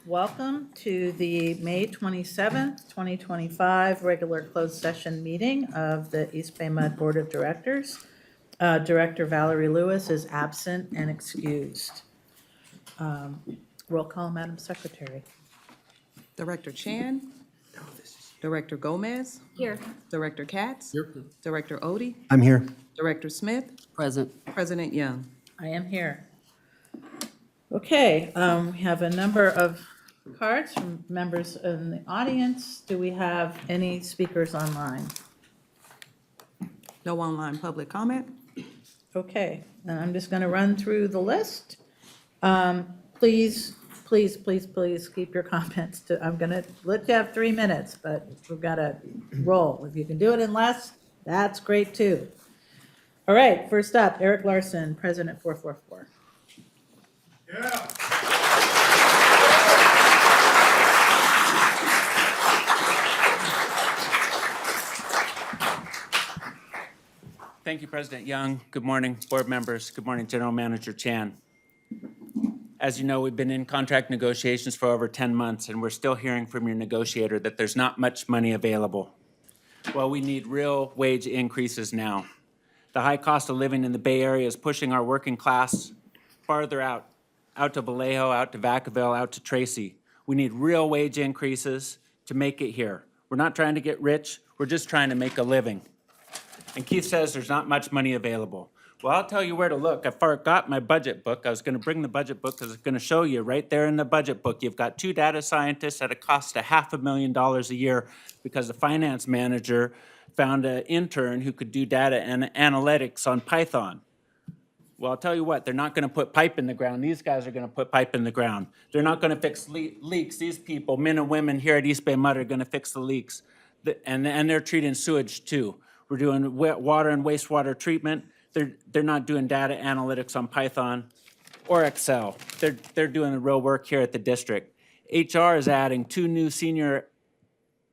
Welcome to the May 27th, 2025 regular closed session meeting of the East Bay Mud Board of Directors. Director Valerie Lewis is absent and excused. Roll call, Madam Secretary. Director Chan. Director Gomez. Here. Director Katz. Here. Director Odie. I'm here. Director Smith. Present. President Young. I am here. Okay, we have a number of cards from members in the audience. Do we have any speakers online? No online public comment. Okay, then I'm just gonna run through the list. Please keep your comments to, I'm gonna let you have 3 minutes, but we've gotta roll. If you can do it in less, that's great too. All right, first up, Eric Larson, President 444. Yeah. Thank you, President Young. Good morning, board members. Good morning, General Manager Chan. As you know, we've been in contract negotiations for over 10 months, and we're still hearing from your negotiator that there's not much money available. Well, we need real wage increases now. The high cost of living in the Bay Area is pushing our working class farther out to Vallejo, out to Vacaville, out to Tracy. We need real wage increases to make it here. We're not trying to get rich, we're just trying to make a living. And Keith says there's not much money available. Well, I'll tell you where to look. I forgot my budget book. I was gonna bring the budget book because it's gonna show you right there in the budget book. You've got 2 data scientists at a cost of $500,000 a year because the finance manager found an intern who could do data and analytics on Python. Well, I'll tell you what, they're not gonna put pipe in the ground. These guys are gonna put pipe in the ground. They're not gonna fix leaks. These people, men and women here at East Bay Mud, are gonna fix the leaks. And they're treating sewage too. We're doing water and wastewater treatment. They're not doing data analytics on Python or Excel. They're doing the real work here at the district. HR is adding 2 new senior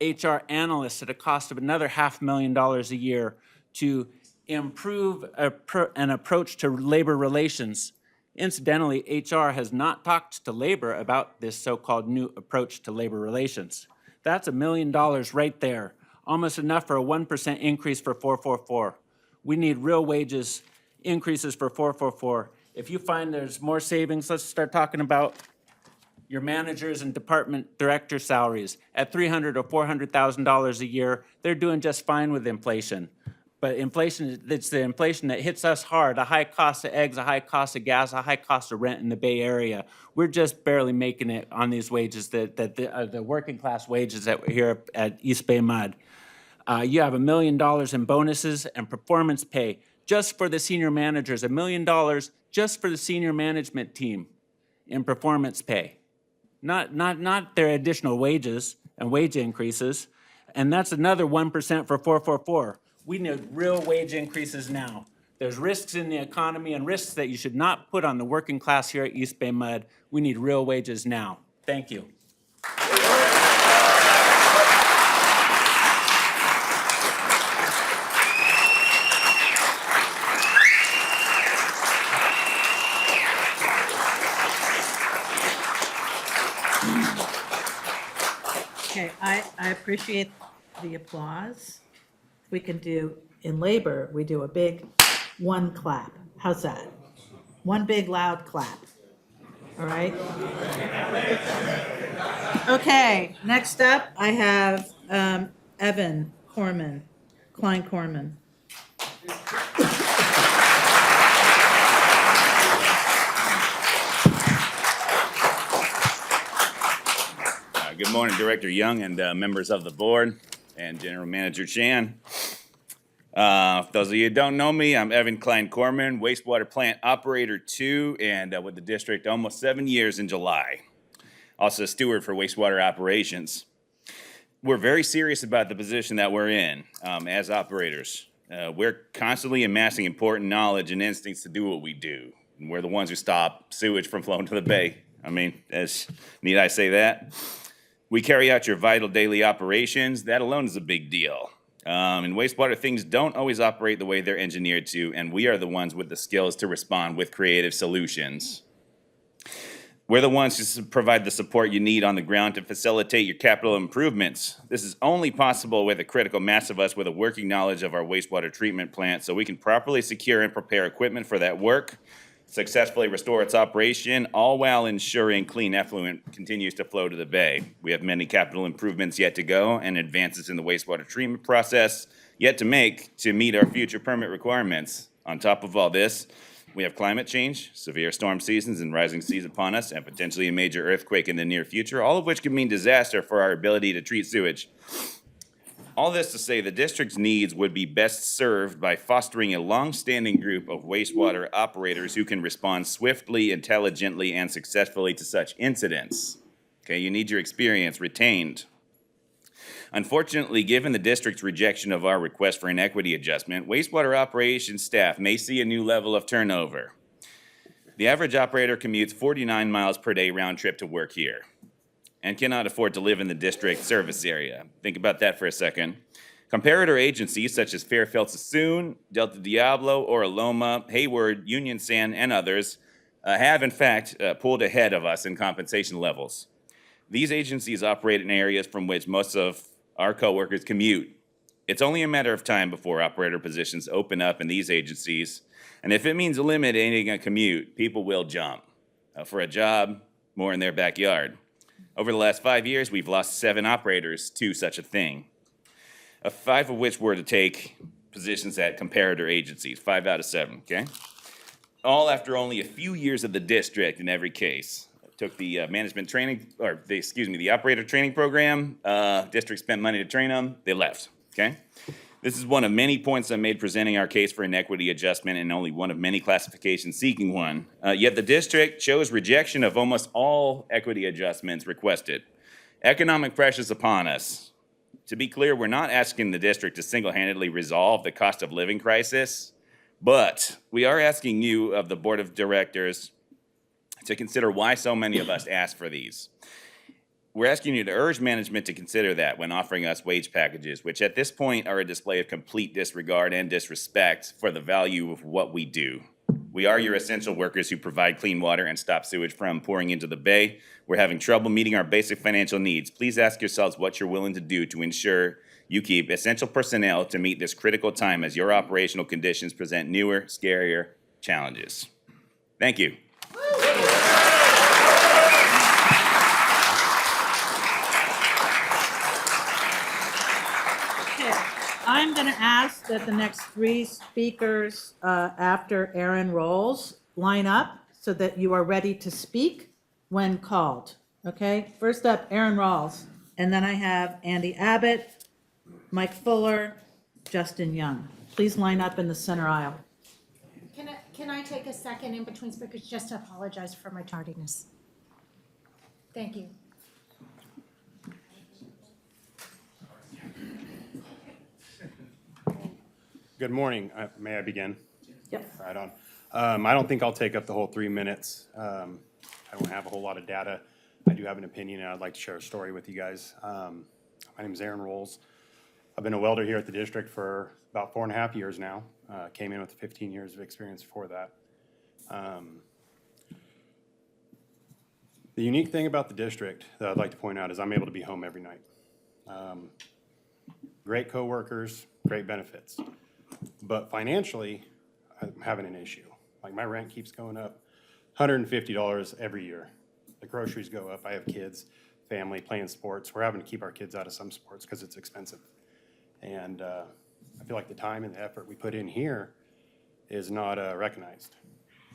HR analysts at a cost of another $500,000 a year to improve an approach to labor relations. Incidentally, HR has not talked to labor about this so-called new approach to labor relations. That's $1 million right there, almost enough for a 1% increase for 444. We need real wages increases for 444. If you find there's more savings, let's start talking about your managers and department director salaries. At $300,000 or $400,000 a year, they're doing just fine with inflation. But inflation, it's the inflation that hits us hard, a high cost of eggs, a high cost of gas, a high cost of rent in the Bay Area. We're just barely making it on these wages, the working class wages that we're here at East Bay Mud. You have $1 million in bonuses and performance pay just for the senior managers, $1 million just for the senior management team in performance pay. Not their additional wages and wage increases. And that's another 1% for 444. We need real wage increases now. There's risks in the economy and risks that you should not put on the working class here at East Bay Mud. We need real wages now. Thank you. Okay, I appreciate the applause. We can do, in labor, we do a big 1 clap. How's that? 1 big loud clap. All right? Okay, next up, I have Evan Corman, Klein Corman. Good morning, Director Young and members of the board and General Manager Chan. For those of you who don't know me, I'm Evan Klein Corman, Wastewater Plant Operator 2, and with the district almost 7 years in July. Also a steward for wastewater operations. We're very serious about the position that we're in as operators. We're constantly amassing important knowledge and instincts to do what we do. And we're the ones who stop sewage from flowing to the bay. I mean, need I say that? We carry out your vital daily operations. That alone is a big deal. In wastewater, things don't always operate the way they're engineered to, and we are the ones with the skills to respond with creative solutions. We're the ones who provide the support you need on the ground to facilitate your capital improvements. This is only possible with a critical mass of us with a working knowledge of our wastewater treatment plant so we can properly secure and prepare equipment for that work, successfully restore its operation, all while ensuring clean effluent continues to flow to the bay. We have many capital improvements yet to go and advances in the wastewater treatment process yet to make to meet our future permit requirements. On top of all this, we have climate change, severe storm seasons and rising seas upon us, and potentially a major earthquake in the near future, all of which could mean disaster for our ability to treat sewage. All this to say the district's needs would be best served by fostering a long-standing group of wastewater operators who can respond swiftly, intelligently, and successfully to such incidents. Okay, you need your experience retained. Unfortunately, given the district's rejection of our request for an equity adjustment, wastewater operations staff may see a new level of turnover. The average operator commutes 49 miles per day round trip to work here and cannot afford to live in the district service area. Think about that for a second. Comparator agencies such as Fairfield Sassoon, Delta Diablo, Oraloma, Hayward, Union Sand, and others have in fact pulled ahead of us in compensation levels. These agencies operate in areas from which most of our coworkers commute. It's only a matter of time before operator positions open up in these agencies, and if it means eliminating a commute, people will jump for a job more in their backyard. Over the last 5 years, we've lost 7 operators to such a thing, 5 of which were to take positions at comparator agencies, 5 out of 7, okay? All after only a few years of the district in every case. Took the management training, or the operator training program. District spent money to train them. They left, okay? This is one of many points I made presenting our case for an equity adjustment and only one of many classifications seeking one. Yet the district chose rejection of almost all equity adjustments requested. Economic pressures upon us. To be clear, we're not asking the district to single-handedly resolve the cost of living crisis, but we are asking you of the board of directors to consider why so many of us asked for these. We're asking you to urge management to consider that when offering us wage packages, which at this point are a display of complete disregard and disrespect for the value of what we do. We are your essential workers who provide clean water and stop sewage from pouring into the bay. We're having trouble meeting our basic financial needs. Please ask yourselves what you're willing to do to ensure you keep essential personnel to meet this critical time as your operational conditions present newer, scarier challenges. Thank you. I'm going to ask that the next 3 speakers after Aaron Rolls line up so that you are ready to speak when called, okay? First up, Aaron Rawls, and then I have Andy Abbott, Mike Fuller, Justin Young. Please line up in the center aisle. Can I take a second in between speakers just to apologize for my tardiness? Thank you. Good morning. May I begin? Yes. Right on. I don't think I'll take up the whole 3 minutes. I don't have a whole lot of data. I do have an opinion, and I'd like to share a story with you guys. My name is Aaron Rolls. I've been a welder here at the district for about 4.5 years now. Came in with 15 years of experience before that. The unique thing about the district that I'd like to point out is I'm able to be home every night. Great coworkers, great benefits. But financially, I'm having an issue. Like my rent keeps going up $150 every year. The groceries go up. I have kids, family, playing sports. We're having to keep our kids out of some sports because it's expensive. And I feel like the time and the effort we put in here is not recognized.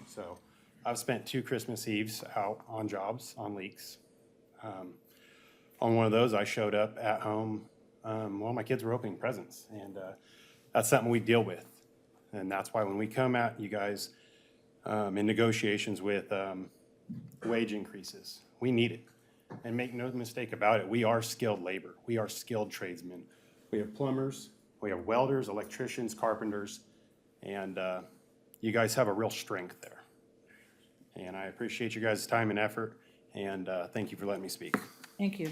So I've spent 2 Christmas Eves out on jobs, on leaks. On one of those, I showed up at home while my kids were opening presents. And that's something we deal with. And that's why when we come at you guys in negotiations with wage increases, we need it. And make no mistake about it, we are skilled labor. We are skilled tradesmen. We have plumbers, we have welders, electricians, carpenters, and you guys have a real strength there. And I appreciate you guys' time and effort, and thank you for letting me speak. Thank you.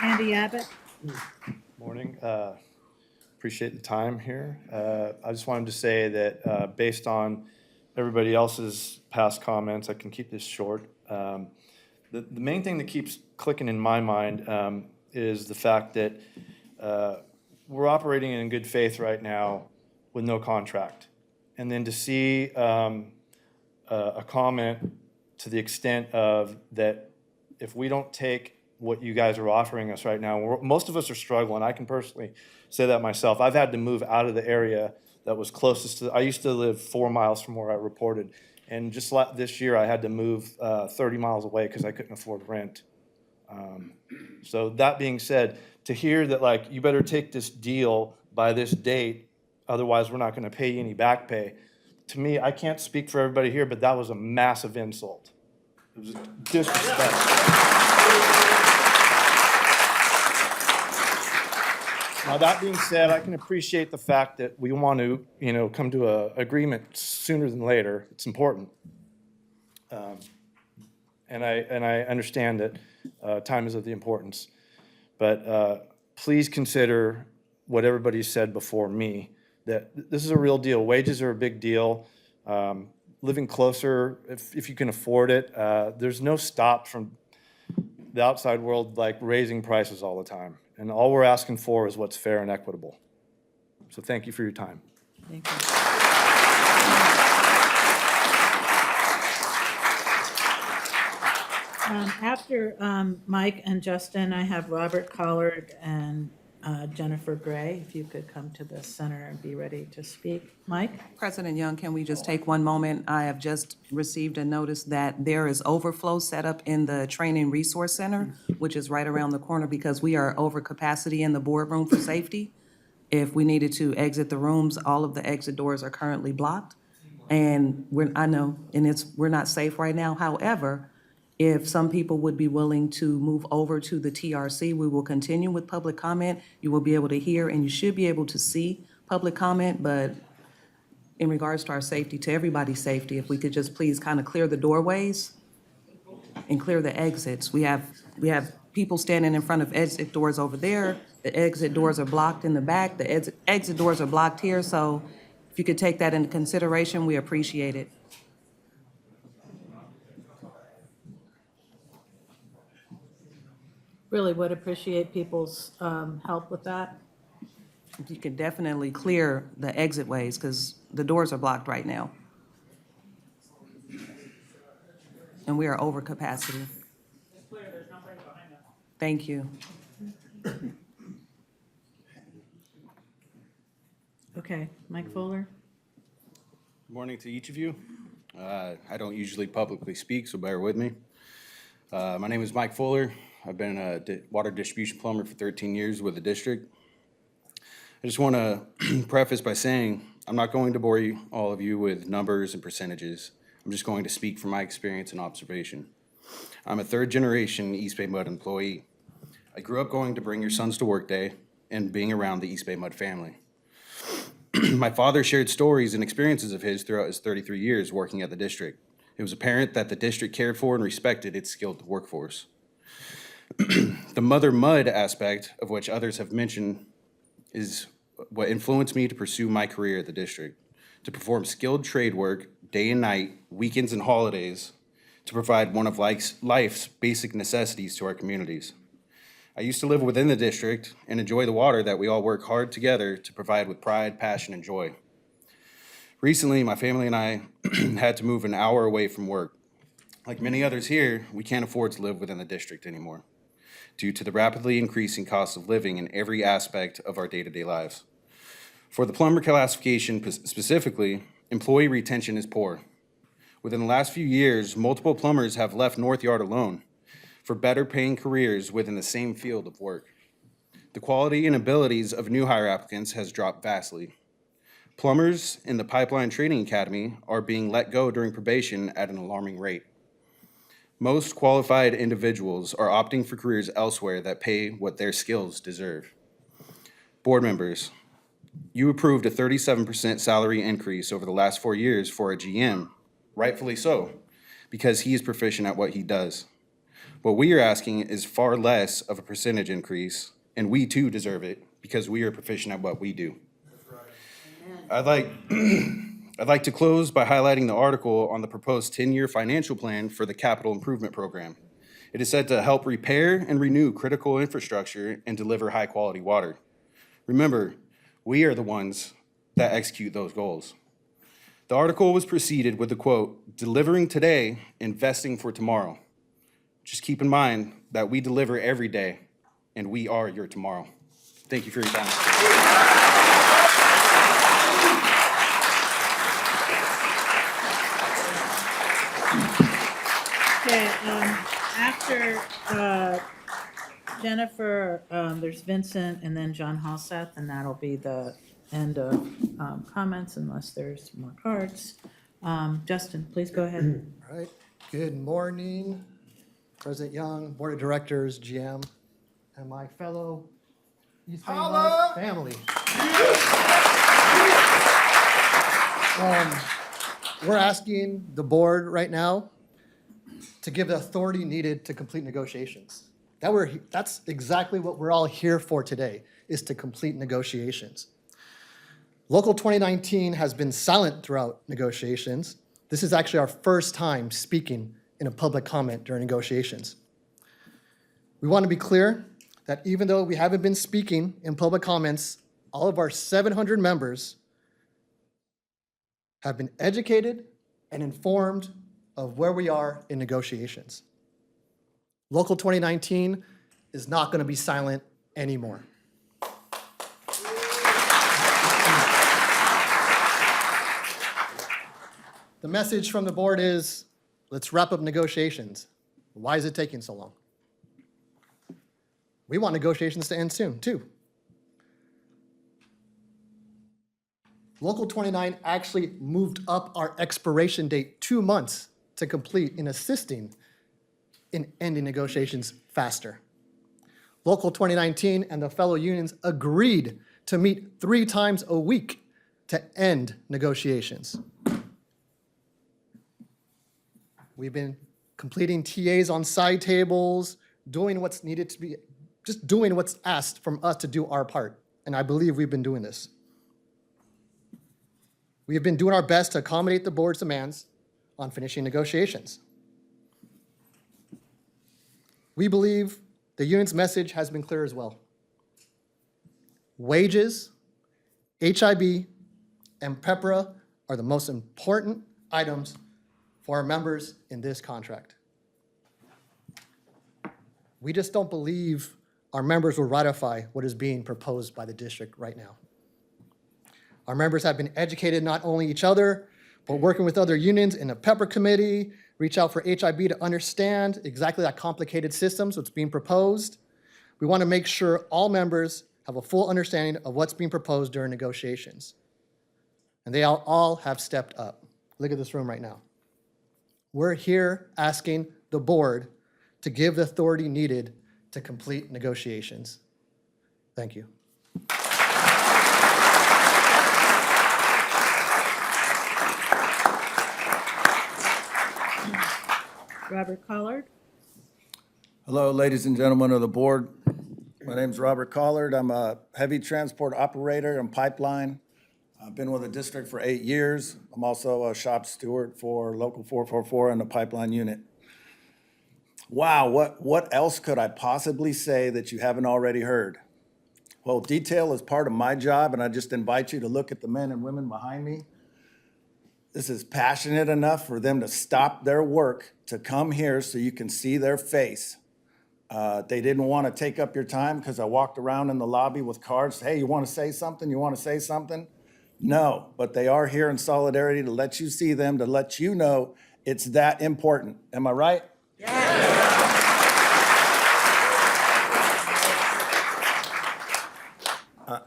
Andy Abbott. Morning. Appreciate the time here. I just wanted to say that based on everybody else's past comments, I can keep this short. The main thing that keeps clicking in my mind is the fact that we're operating in good faith right now with no contract. And then to see a comment to the extent of that if we don't take what you guys are offering us right now, most of us are struggling. I can personally say that myself. I've had to move out of the area that was closest to, I used to live 4 miles from where I reported. And just this year, I had to move 30 miles away because I couldn't afford rent. So that being said, to hear that like, you better take this deal by this date, otherwise we're not gonna pay you any back pay. To me, I can't speak for everybody here, but that was a massive insult. It was disrespectful. Now, that being said, I can appreciate the fact that we want to, come to an agreement sooner than later. It's important. And I understand that time is of the importance. But please consider what everybody said before me, that this is a real deal. Wages are a big deal. Living closer, if you can afford it, there's no stop from the outside world like raising prices all the time. And all we're asking for is what's fair and equitable. So thank you for your time. Thank you. After Mike and Justin, I have Robert Collard and Jennifer Gray. If you could come to the center and be ready to speak. Mike? President Young, can we just take one moment? I have just received a notice that there is overflow set up in the Training Resource Center, which is right around the corner because we are over capacity in the boardroom for safety. If we needed to exit the rooms, all of the exit doors are currently blocked. And we're not safe right now. However, if some people would be willing to move over to the TRC, we will continue with public comment. You will be able to hear and you should be able to see public comment, but in regards to our safety, to everybody's safety, if we could just please kind of clear the doorways and clear the exits. We have people standing in front of exit doors over there. The exit doors are blocked in the back. The exit doors are blocked here. So if you could take that into consideration, we appreciate it. Really would appreciate people's help with that. You can definitely clear the exit ways because the doors are blocked right now. And we are over capacity. Thank you. Okay, Mike Fuller? Good morning to each of you. I don't usually publicly speak, so bear with me. My name is Mike Fuller. I've been a water distribution plumber for 13 years with the district. I just want to preface by saying I'm not going to bore all of you with numbers and percentages. I'm just going to speak from my experience and observation. I'm a third-generation EBMUD employee. I grew up going to Bring Your Sons to Work Day and being around the EBMUD family. My father shared stories and experiences of his throughout his 33 years working at the district. It was apparent that the district cared for and respected its skilled workforce. The mother mud aspect, of which others have mentioned, is what influenced me to pursue my career at the district, to perform skilled trade work day and night, weekends and holidays, to provide one of life's basic necessities to our communities. I used to live within the district and enjoy the water that we all work hard together to provide with pride, passion, and joy. Recently, my family and I had to move an hour away from work. Like many others here, we can't afford to live within the district anymore due to the rapidly increasing cost of living in every aspect of our day-to-day lives. For the plumber classification specifically, employee retention is poor. Within the last few years, multiple plumbers have left North Yard alone for better paying careers within the same field of work. The quality and abilities of new hire applicants has dropped vastly. Plumbers in the Pipeline Training Academy are being let go during probation at an alarming rate. Most qualified individuals are opting for careers elsewhere that pay what their skills deserve. Board members, you approved a 37% salary increase over the last 4 years for a GM, rightfully so, because he is proficient at what he does. What we are asking is far less of a percentage increase, and we too deserve it because we are proficient at what we do. I'd like to close by highlighting the article on the proposed 10-year financial plan for the capital improvement program. It is said to help repair and renew critical infrastructure and deliver high-quality water. Remember, we are the ones that execute those goals. The article was preceded with the quote, "Delivering today, investing for tomorrow." Just keep in mind that we deliver every day, and we are your tomorrow. Thank you for your time. Okay, after Jennifer, there's Vincent and then John Halseth, and that'll be the end of comments unless there's more cards. Justin, please go ahead. All right, good morning, President Young, Board of Directors, GM, and my fellow East Main Light family. We're asking the board right now to give the authority needed to complete negotiations. That's exactly what we're all here for today, is to complete negotiations. Local 2019 has been silent throughout negotiations. This is actually our first time speaking in a public comment during negotiations. We want to be clear that even though we haven't been speaking in public comments, all of our 700 members have been educated and informed of where we are in negotiations. Local 2019 is not going to be silent anymore. The message from the board is, let's wrap up negotiations. Why is it taking so long? We want negotiations to end soon, too. Local 29 actually moved up our expiration date 2 months to complete in assisting in ending negotiations faster. Local 2019 and the fellow unions agreed to meet 3 times a week to end negotiations. We've been completing TAs on side tables, doing what's needed to be, just doing what's asked from us to do our part. And I believe we've been doing this. We have been doing our best to accommodate the board's demands on finishing negotiations. We believe the union's message has been clear as well. Wages, HIB, and PEPRA are the most important items for our members in this contract. We just don't believe our members will ratify what is being proposed by the district right now. Our members have been educated not only each other, but working with other unions in the PEPRA committee, reach out for HIB to understand exactly that complicated system, so it's being proposed. We want to make sure all members have a full understanding of what's being proposed during negotiations. And they all have stepped up. Look at this room right now. We're here asking the board to give the authority needed to complete negotiations. Thank you. Robert Collard? Hello, ladies and gentlemen of the board. My name's Robert Collard. I'm a heavy transport operator and pipeline. I've been with the district for 8 years. I'm also a shop steward for Local 444 and the pipeline unit. Wow, what else could I possibly say that you haven't already heard? Well, detail is part of my job, and I just invite you to look at the men and women behind me. This is passionate enough for them to stop their work to come here so you can see their face. They didn't want to take up your time because I walked around in the lobby with cards. Hey, you want to say something? You want to say something? No, but they are here in solidarity to let you see them, to let you know it's that important. Am I right? Yeah.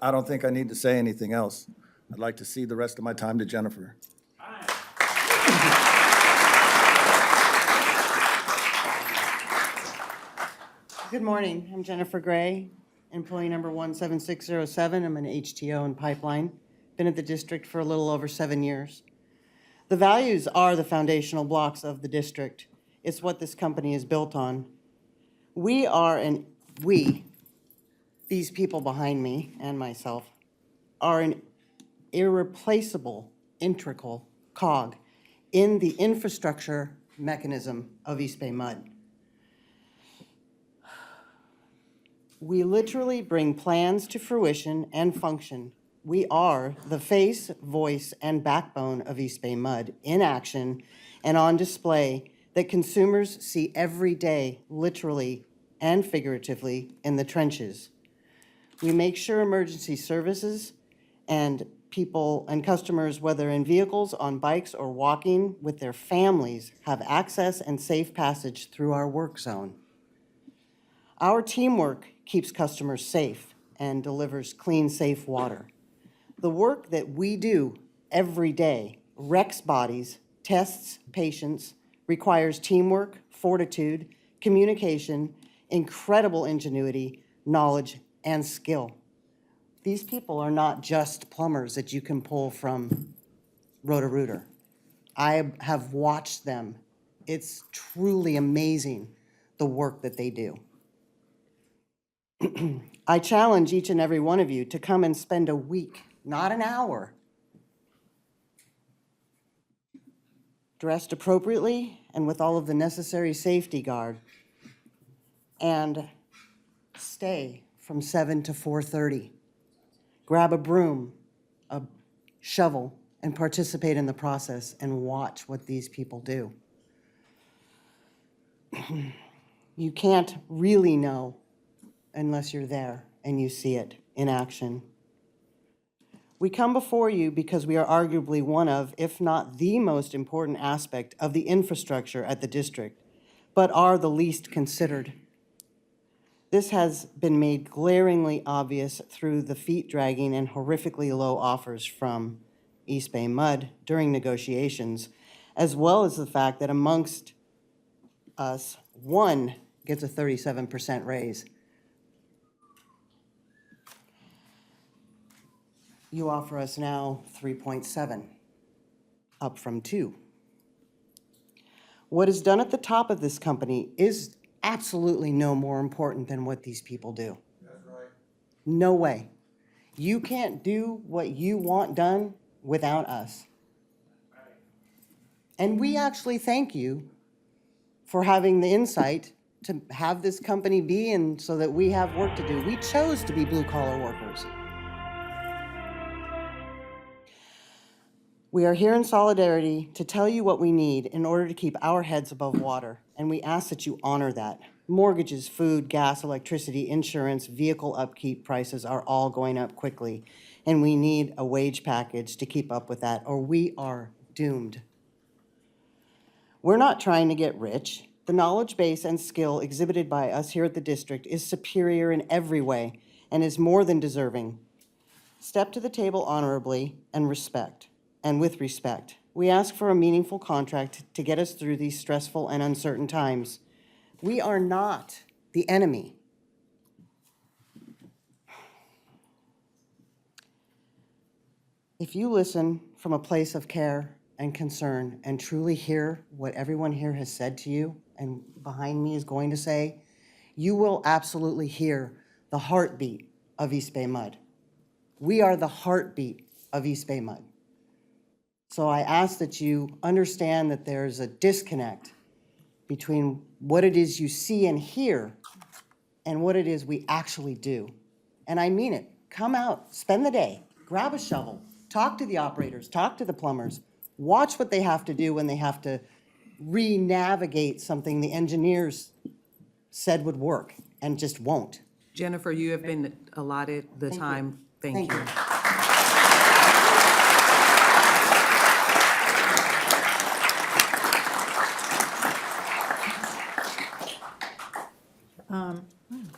I don't think I need to say anything else. I'd like to cede the rest of my time to Jennifer. Good morning. I'm Jennifer Gray, employee number 17607. I'm an HTO in pipeline. Been at the district for a little over 7 years. The values are the foundational blocks of the district. It's what this company is built on. We, these people behind me and myself are an irreplaceable, integral cog in the infrastructure mechanism of East Bay MUD. We literally bring plans to fruition and function. We are the face, voice, and backbone of East Bay MUD in action and on display that consumers see every day, literally and figuratively, in the trenches. We make sure emergency services and people and customers, whether in vehicles, on bikes, or walking with their families, have access and safe passage through our work zone. Our teamwork keeps customers safe and delivers clean, safe water. The work that we do every day wrecks bodies, tests patients, requires teamwork, fortitude, communication, incredible ingenuity, knowledge, and skill. These people are not just plumbers that you can pull from Roto-Rooter. I have watched them. It's truly amazing, the work that they do. I challenge each and every one of you to come and spend a week, not an hour, dressed appropriately and with all of the necessary safety guard, and stay from 7 to 4:30. Grab a broom, a shovel, and participate in the process and watch what these people do. You can't really know unless you're there and you see it in action. We come before you because we are arguably one of, if not the most important aspect of the infrastructure at the district, but are the least considered. This has been made glaringly obvious through the feet-dragging and horrifically low offers from East Bay MUD during negotiations, as well as the fact that amongst us, one gets a 37% raise. You offer us now 3.7, up from 2. What is done at the top of this company is absolutely no more important than what these people do. That's right. No way. You can't do what you want done without us. And we actually thank you for having the insight to have this company be, and so that we have work to do. We chose to be blue-collar workers. We are here in solidarity to tell you what we need in order to keep our heads above water, and we ask that you honor that. Mortgages, food, gas, electricity, insurance, vehicle upkeep prices are all going up quickly, and we need a wage package to keep up with that, or we are doomed. We're not trying to get rich. The knowledge base and skill exhibited by us here at the district is superior in every way and is more than deserving. Step to the table honorably and with respect. We ask for a meaningful contract to get us through these stressful and uncertain times. We are not the enemy. If you listen from a place of care and concern and truly hear what everyone here has said to you and behind me is going to say, you will absolutely hear the heartbeat of East Bay MUD. We are the heartbeat of East Bay MUD. So I ask that you understand that there's a disconnect between what it is you see and hear and what it is we actually do. And I mean it. Come out, spend the day, grab a shovel, talk to the operators, talk to the plumbers, watch what they have to do when they have to re-navigate something the engineers said would work and just won't. Jennifer, you have been allotted the time. Thank you.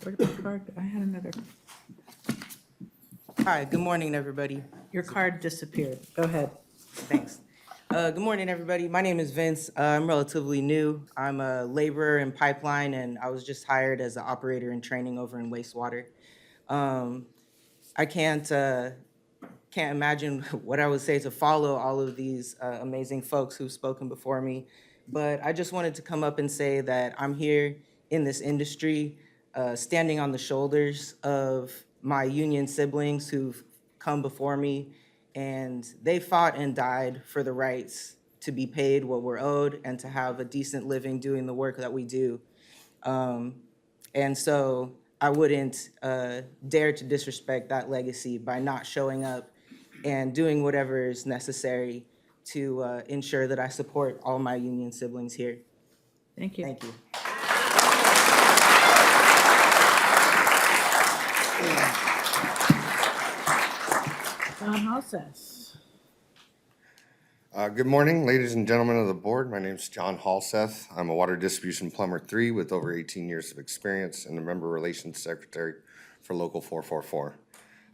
Where did my card, I had another, Hi, good morning, everybody. your card disappeared. Go ahead. Thanks. Good morning, everybody. My name is Vince. I'm relatively new. I'm a laborer in pipeline, and I was just hired as an operator in training over in wastewater. I can't imagine what I would say to follow all of these amazing folks who've spoken before me, but I just wanted to come up and say that I'm here in this industry standing on the shoulders of my union siblings who've come before me, and they fought and died for the rights to be paid what we're owed and to have a decent living doing the work that we do. And so I wouldn't dare to disrespect that legacy by not showing up and doing whatever is necessary to ensure that I support all my union siblings here. Thank you. Thank you. John Halseth. Good morning, ladies and gentlemen of the board. My name is John Halseth. I'm a water distribution plumber 3 with over 18 years of experience and a member relations secretary for Local 444.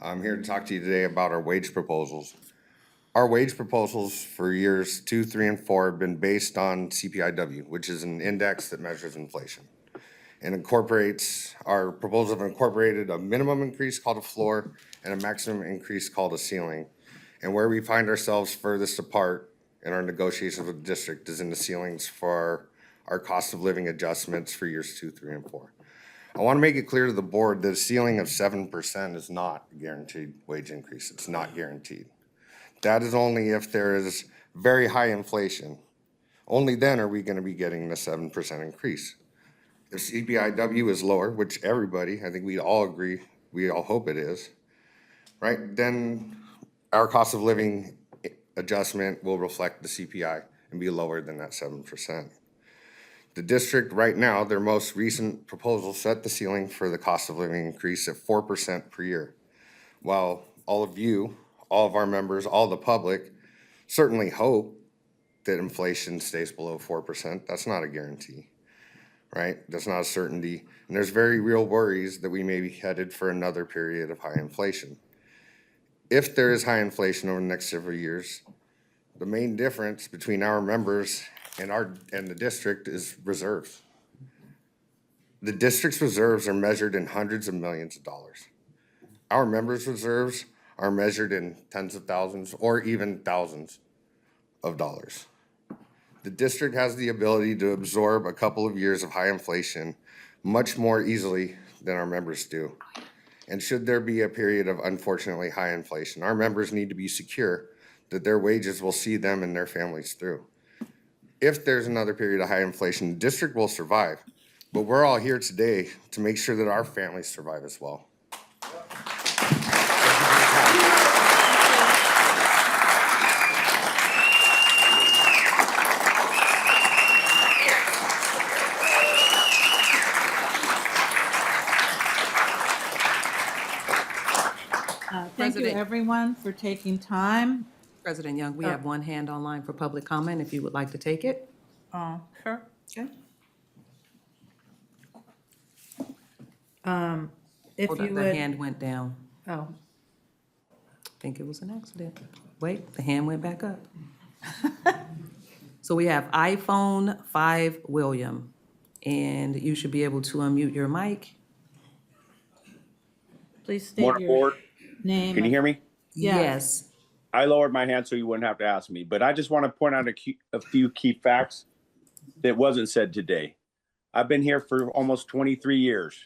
I'm here to talk to you today about our wage proposals. Our wage proposals for years 2, 3, and 4 have been based on CPIW, which is an index that measures inflation. And our proposals have incorporated a minimum increase called a floor and a maximum increase called a ceiling. And where we find ourselves furthest apart in our negotiations with the district is in the ceilings for our cost of living adjustments for years 2, 3, and 4. I want to make it clear to the board that a ceiling of 7% is not a guaranteed wage increase. It's not guaranteed. That is only if there is very high inflation. Only then are we going to be getting the 7% increase. If CPIW is lower, which everybody, I think we all agree, we all hope it is, right? Then our cost of living adjustment will reflect the CPI and be lower than that 7%. The district right now, their most recent proposal set the ceiling for the cost of living increase at 4% per year. While all of you, all of our members, all the public certainly hope that inflation stays below 4%, that's not a guarantee, right? That's not a certainty. And there's very real worries that we may be headed for another period of high inflation. If there is high inflation over the next several years, the main difference between our members and the district is reserves. The district's reserves are measured in hundreds of millions of dollars. Our members' reserves are measured in tens of thousands or even thousands of dollars. The district has the ability to absorb a couple of years of high inflation much more easily than our members do. And should there be a period of unfortunately high inflation, our members need to be secure that their wages will see them and their families through. If there's another period of high inflation, the district will survive, but we're all here today to make sure that our families survive as well. Thank you, President. everyone, for taking time. President Young, we have one hand online for public comment if you would like to take it. Sure. Okay. If Hold you on, the would, hand went down. oh, I think it was an accident. Wait, the hand went back up. So we have iPhone 5 William, and you should be able to unmute your mic. please state Morning, your board. name. Can you hear me? Yes. I lowered my hand so you wouldn't have to ask me, but I just want to point out a few key facts that wasn't said today. I've been here for almost 23 years.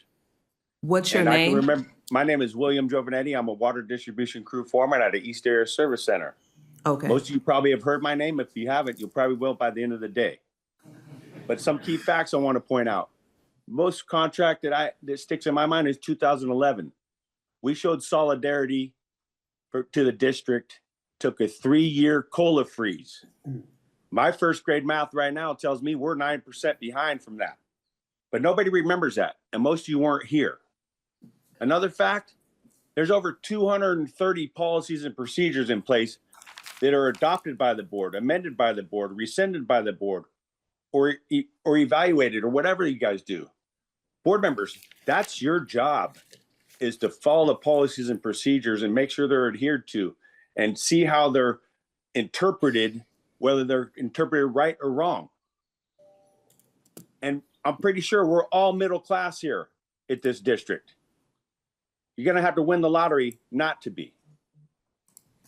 What's your and I can name? remember, my name is William Giovanetti. I'm a water distribution crew foreman at the East Area Service Center. Okay. Most of you probably have heard my name. If you haven't, you probably will by the end of the day. But some key facts I want to point out. Most contract that sticks in my mind is 2011. We showed solidarity to the district, took a 3-year COLA freeze. My first grade math right now tells me we're 9% behind from that. But nobody remembers that, and most of you weren't here. Another fact, there's over 230 policies and procedures in place that are adopted by the board, amended by the board, rescinded by the board, or evaluated, or whatever you guys do. Board members, that's your job, is to follow the policies and procedures and make sure they're adhered to and see how they're interpreted, whether they're interpreted right or wrong. And I'm pretty sure we're all middle class here at this district. You're going to have to win the lottery not to be.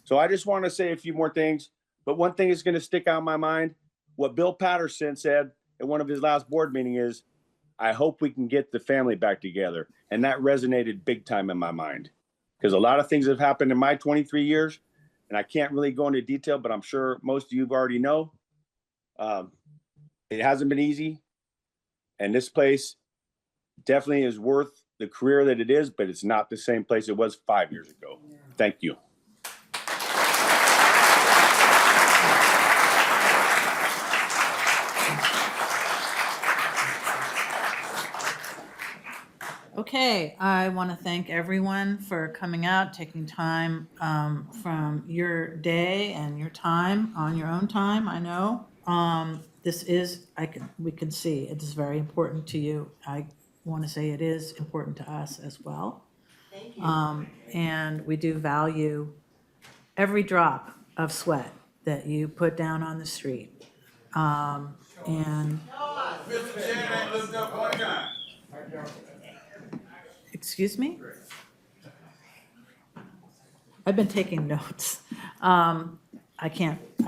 So I just want to say a few more things, but one thing is going to stick out in my mind. What Bill Patterson said at one of his last board meetings is, I hope we can get the family back together. And that resonated big time in my mind. Because a lot of things have happened in my 23 years, and I can't really go into detail, but I'm sure most of you already know. It hasn't been easy. And this place definitely is worth the career that it is, but it's not the same place it was 5 years ago. Thank you. Okay, I want to thank everyone for coming out, taking time from your day and your time, on your own time, I know. This is, we can see, it is very important to you. I want to say it is important to us as well. Thank you. And we do value every drop of sweat that you put down on the street. And excuse me? I've been taking notes. I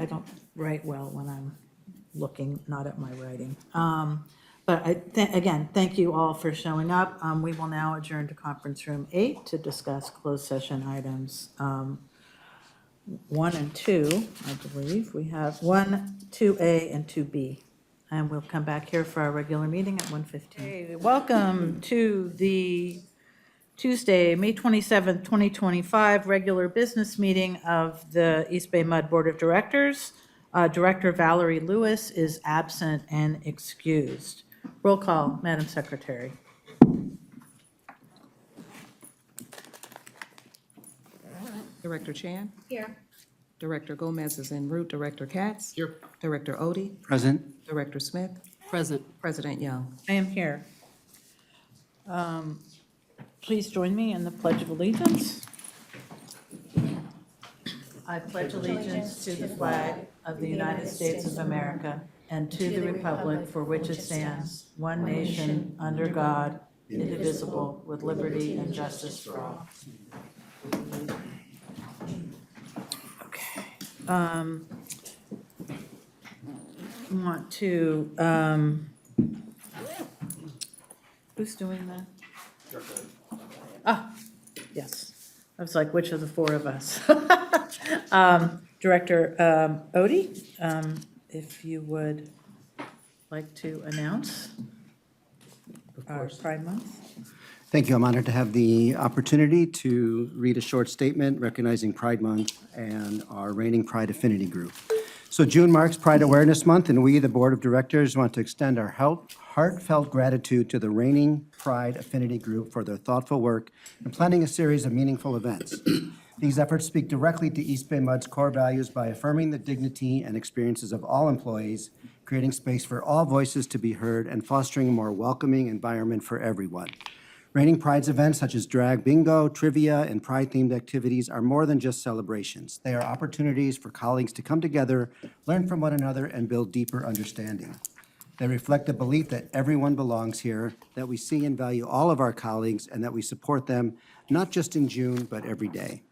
don't write well when I'm looking not at my writing. But again, thank you all for showing up. We will now adjourn to conference room 8 to discuss closed session items 1 and 2, I believe. We have 1, 2A, and 2B. And we'll come back here for our regular meeting at 1:15. Welcome to the Tuesday, May 27th, 2025, regular business meeting of the East Bay MUD Board of Directors. Director Valerie Lewis is absent and excused. Roll call, Madam Secretary. Director Chan? Here. Director Gomez is en route. Director Katz? Here. Director Odie? Present. Director Smith? Present. President Young? I am here. Please join me in the Pledge of Allegiance. I pledge allegiance to the flag of the United States of America and to the republic for which it stands, one nation, under God, indivisible, with liberty and justice for all. Okay. Want to, who's doing that? Ah, yes. I was like, which of the four of us? Director Odie, if you would like to announce our Pride Month. Thank you. I'm honored to have the opportunity to read a short statement recognizing Pride Month and our reigning Pride Affinity Group. So June marks Pride Awareness Month, and we, the Board of Directors, want to extend our heartfelt gratitude to the reigning Pride Affinity Group for their thoughtful work in planning a series of meaningful events. These efforts speak directly to East Bay MUD's core values by affirming the dignity and experiences of all employees, creating space for all voices to be heard, and fostering a more welcoming environment for everyone. Reigning Pride's events such as drag bingo, trivia, and Pride-themed activities are more than just celebrations. They are opportunities for colleagues to come together, learn from one another, and build deeper understanding. They reflect the belief that everyone belongs here, that we see and value all of our colleagues, and that we support them, not just in June, but every day.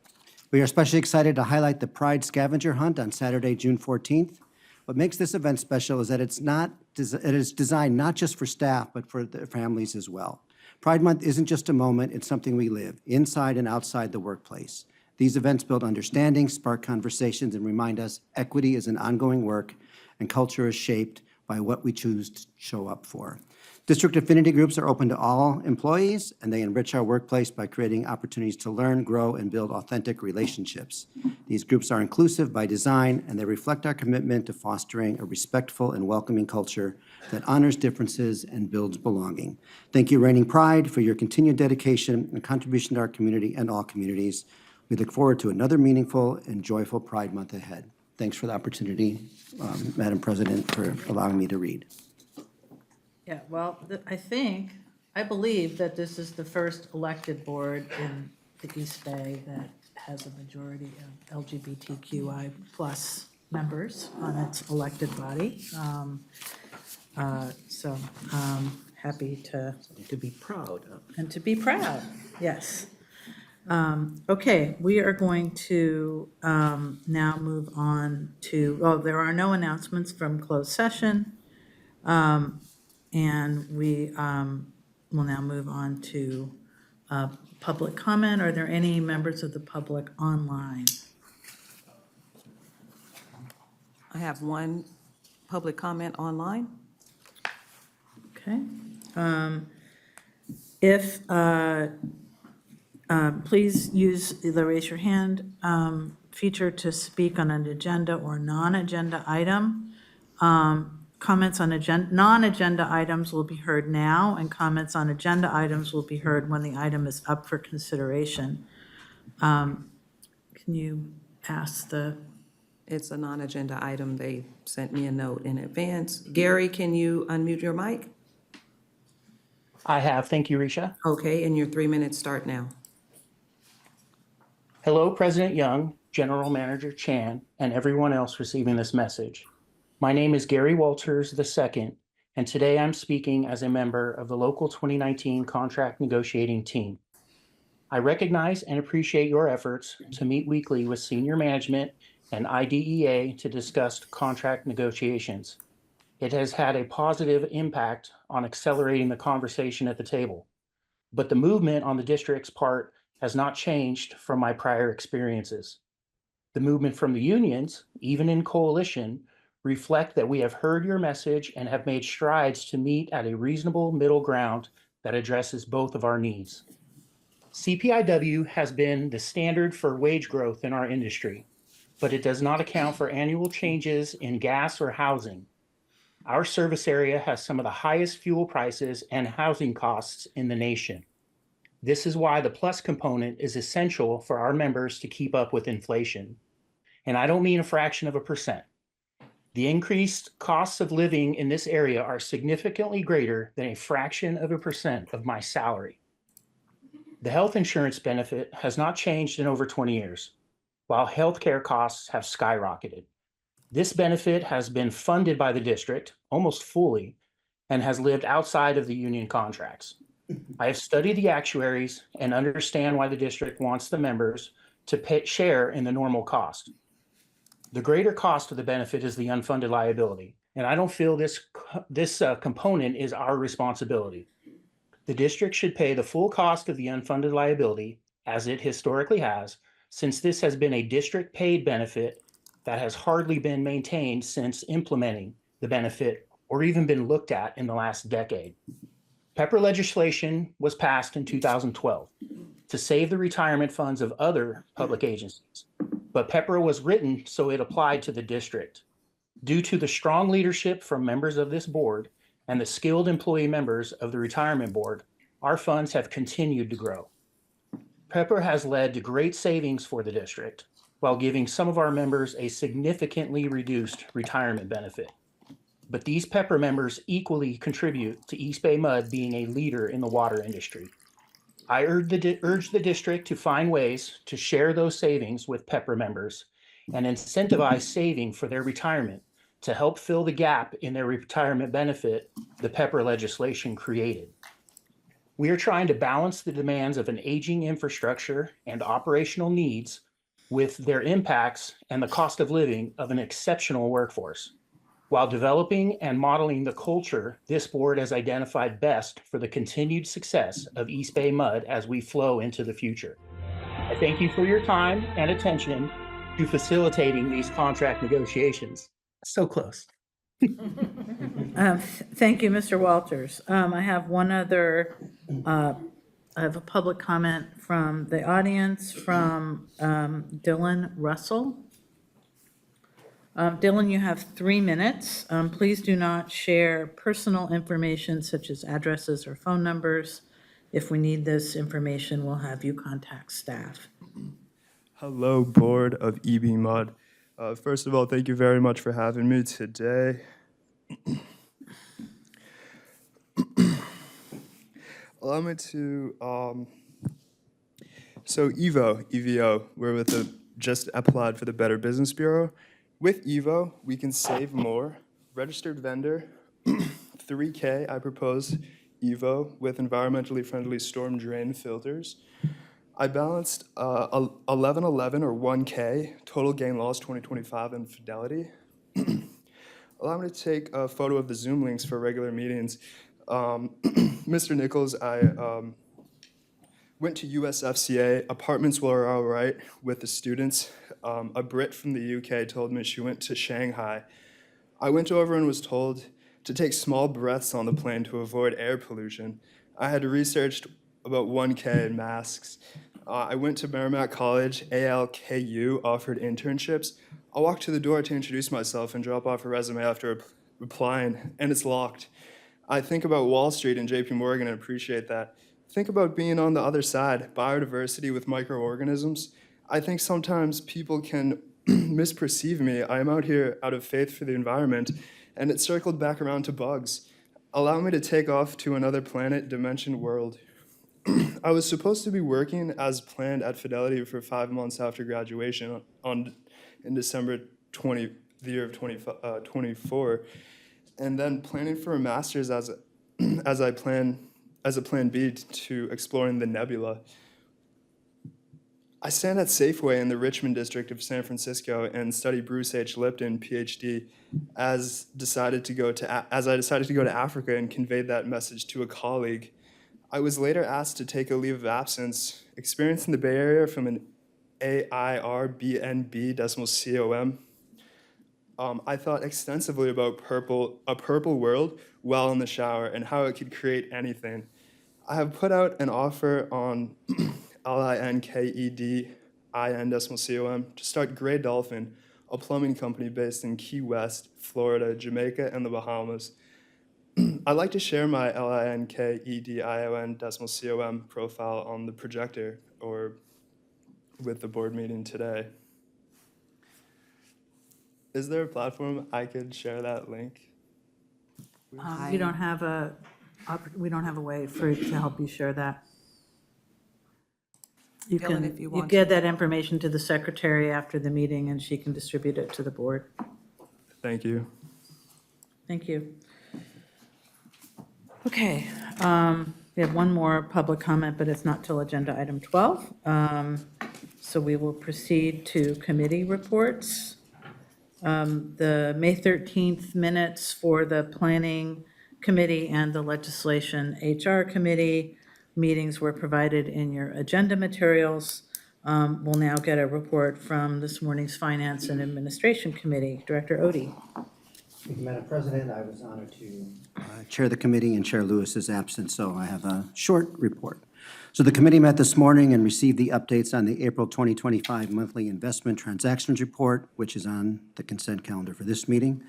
We are especially excited to highlight the Pride Scavenger Hunt on Saturday, June 14th. What makes this event special is that it is designed not just for staff, but for their families as well. Pride Month isn't just a moment, it's something we live, inside and outside the workplace. These events build understanding, spark conversations, and remind us equity is an ongoing work, and culture is shaped by what we choose to show up for. District affinity groups are open to all employees, and they enrich our workplace by creating opportunities to learn, grow, and build authentic relationships. These groups are inclusive by design, and they reflect our commitment to fostering a respectful and welcoming culture that honors differences and builds belonging. Thank you, Reigning Pride, for your continued dedication and contribution to our community and all communities. We look forward to another meaningful and joyful Pride Month ahead. Thanks for the opportunity, Madam President, for allowing me to read. Yeah, well, I believe that this is the first elected board in the East Bay that has a majority of LGBTQI plus members on its elected body. So happy to be proud of. And to be proud, yes. Okay, we are going to now move on to, there are no announcements from closed session. And we will now move on to public comment. Are there any members of the public online? I have one public comment online. Okay. If, please use the raise your hand feature to speak on an agenda or non-agenda item. Comments on non-agenda items will be heard now, and comments on agenda items will be heard when the item is up for consideration. Can you ask the? It's a non-agenda item. They sent me a note in advance. Gary, can you unmute your mic? I have. Thank you, Risha. Okay, and your 3 minutes start now. Hello, President Young, General Manager Chan, and everyone else receiving this message. My name is Gary Walters II, and today I'm speaking as a member of the local 2019 contract negotiating team. I recognize and appreciate your efforts to meet weekly with senior management and IDEA to discuss contract negotiations. It has had a positive impact on accelerating the conversation at the table, but the movement on the district's part has not changed from my prior experiences. The movement from the unions, even in coalition, reflect that we have heard your message and have made strides to meet at a reasonable middle ground that addresses both of our needs. CPIW has been the standard for wage growth in our industry, but it does not account for annual changes in gas or housing. Our service area has some of the highest fuel prices and housing costs in the nation. This is why the plus component is essential for our members to keep up with inflation. And I don't mean a fraction of a percent. The increased costs of living in this area are significantly greater than a fraction of a percent of my salary. The health insurance benefit has not changed in over 20 years, while healthcare costs have skyrocketed. This benefit has been funded by the district almost fully and has lived outside of the union contracts. I have studied the actuaries and understand why the district wants the members to share in the normal cost. The greater cost of the benefit is the unfunded liability, and I don't feel this component is our responsibility. The district should pay the full cost of the unfunded liability, as it historically has, since this has been a district-paid benefit that has hardly been maintained since implementing the benefit or even been looked at in the last decade. PEPR legislation was passed in 2012 to save the retirement funds of other public agencies, but PEPR was written so it applied to the district. Due to the strong leadership from members of this board and the skilled employee members of the retirement board, our funds have continued to grow. PEPR has led to great savings for the district while giving some of our members a significantly reduced retirement benefit. But these PEPR members equally contribute to EBMUD being a leader in the water industry. I urge the district to find ways to share those savings with PEPR members and incentivize saving for their retirement to help fill the gap in their retirement benefit the PEPR legislation created. We are trying to balance the demands of an aging infrastructure and operational needs with their impacts and the cost of living of an exceptional workforce, while developing and modeling the culture this board has identified best for the continued success of East Bay MUD as we flow into the future. I thank you for your time and attention to facilitating these contract negotiations. So close. Thank you, Mr. Walters. I have one other, I have a public comment from the audience from Dylan Russell. Dylan, you have 3 minutes. Please do not share personal information such as addresses or phone numbers. If we need this information, we'll have you contact staff. Hello, Board of EBMUD. First of all, thank you very much for having me today. Allow me to, so EVO, we're with the, just applied for the Better Business Bureau. With EVO, we can save more. Registered vendor, 3K, I propose EVO with environmentally friendly storm drain filters. I balanced 1111 or 1K, total gain loss 2025 and fidelity. Allow me to take a photo of the Zoom links for regular meetings. Mr. Nichols, I went to USFCA. Apartments were all right with the students. A Brit from the UK told me she went to Shanghai. I went over and was told to take small breaths on the plane to avoid air pollution. I had researched about 1K in masks. I went to Merrimack College. ALKU offered internships. I walked to the door to introduce myself and drop off a resume after replying, and it's locked. I think about Wall Street and JP Morgan and appreciate that. Think about being on the other side, biodiversity with microorganisms. I think sometimes people can misperceive me. I am out here out of faith for the environment, and it circled back around to bugs. Allow me to take off to another planet, dimension, world. I was supposed to be working as planned at Fidelity for 5 months after graduation in December the year of 2024, and then planning for a master's as a plan B to exploring the nebula. I stand at Safeway in the Richmond district of San Francisco and study Bruce H. Lipton, PhD, as I decided to go to Africa and conveyed that message to a colleague. I was later asked to take a leave of absence, experiencing the Bay Area from an AIRBNB.com. I thought extensively about a purple world while in the shower and how it could create anything. I have put out an offer on LINKEDIN.com to start Grey Dolphin, a plumbing company based in Key West, Florida, Jamaica, and the Bahamas. I'd like to share my LINKEDIN.com profile on the projector or with the board meeting today. Is there a platform I could share that link? You don't have we don't have a way to help you share that. You Fill it can, if you you want get that information to the secretary after the meeting and she can distribute it to the board. Thank you. Thank you. Okay, we have one more public comment, but it's not till agenda item 12. So we will proceed to committee reports. The May 13th minutes for the Planning Committee and the Legislation HR Committee meetings were provided in your agenda materials. We'll now get a report from this morning's Finance and Administration Committee. Director Odie. Thank you, Madam President. I was honored to chair the committee in Chair Lewis's absence, so I have a short report. So the committee met this morning and received the updates on the April 2025 monthly investment transactions report, which is on the consent calendar for this meeting,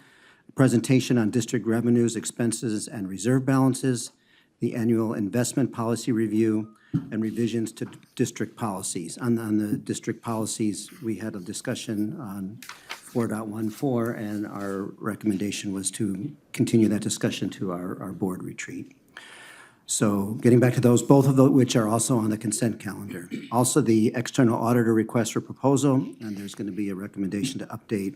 a presentation on district revenues, expenses, and reserve balances, the annual investment policy review, and revisions to district policies. On the district policies, we had a discussion on 4.14, and our recommendation was to continue that discussion to our board retreat. So getting back to those, both of which are also on the consent calendar. Also, the external auditor request for proposal, and there's going to be a recommendation to update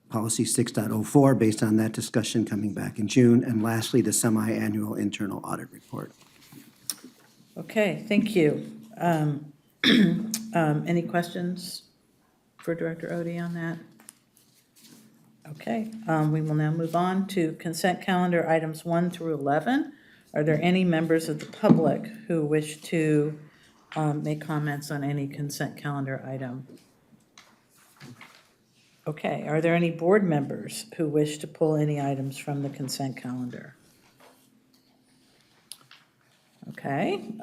policy 6.04 based on that discussion coming back in June. And lastly, the semi-annual internal audit report. Okay, thank you. Any questions for Director Odie on that? Okay, we will now move on to consent calendar items 1 through 11. Are there any members of the public who wish to make comments on any consent calendar item? Okay, are there any board members who wish to pull any items from the consent calendar? Okay,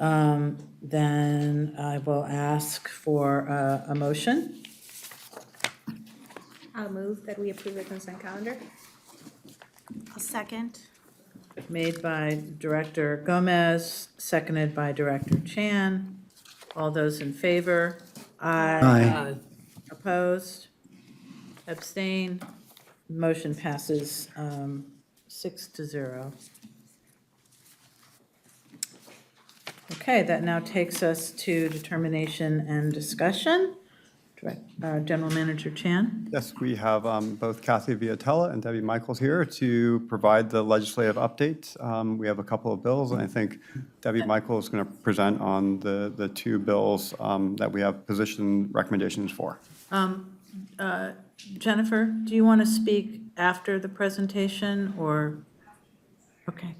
then I will ask for a motion. I'll move that we approve the consent calendar. I'll second. Made by Director Gomez, seconded by Director Chan. All those in favor? Aye. Opposed? Abstain? Motion passes 6-0. Okay, that now takes us to determination and discussion. General Manager Chan. Yes, we have both Kathy Viatella and Debbie Michaels here to provide the legislative update. We have a couple of bills, and I think Debbie Michaels is going to present on the two bills that we have position recommendations for. Jennifer, do you want to speak after the presentation, or? Okay.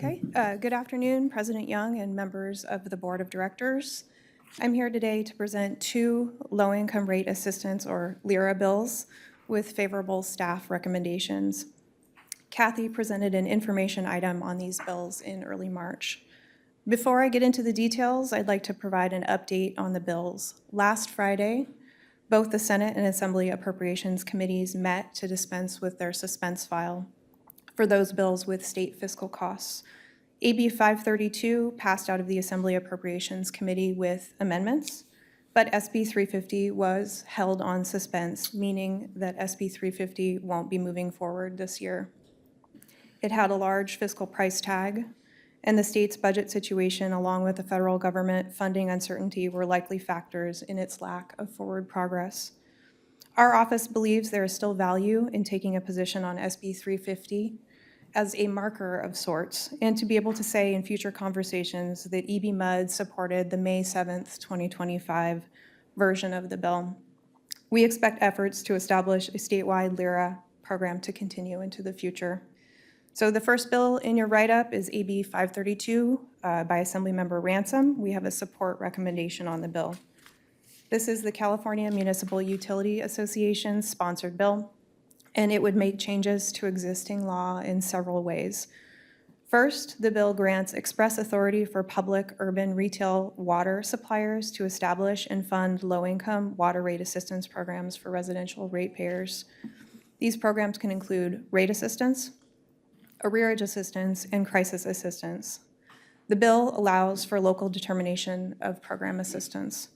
Okay, good afternoon, President Young and members of the Board of Directors. I'm here today to present two low-income rate assistance, or LIRA, bills with favorable staff recommendations. Kathy presented an information item on these bills in early March. Before I get into the details, I'd like to provide an update on the bills. Last Friday, both the Senate and Assembly Appropriations Committees met to dispense with their suspense file for those bills with state fiscal costs. AB 532 passed out of the Assembly Appropriations Committee with amendments, but SB 350 was held on suspense, meaning that SB 350 won't be moving forward this year. It had a large fiscal price tag, and the state's budget situation, along with the federal government funding uncertainty, were likely factors in its lack of forward progress. Our office believes there is still value in taking a position on SB 350 as a marker of sorts, and to be able to say in future conversations that EBMUD supported the May 7th, 2025 version of the bill. We expect efforts to establish a statewide LIRA program to continue into the future. So the first bill in your write-up is AB 532 by Assemblymember Ransom. We have a support recommendation on the bill. This is the California Municipal Utility Association sponsored bill, and it would make changes to existing law in several ways. First, the bill grants express authority for public urban retail water suppliers to establish and fund low-income water rate assistance programs for residential ratepayers. These programs can include rate assistance, arrearage assistance, and crisis assistance. The bill allows for local determination of program assistance.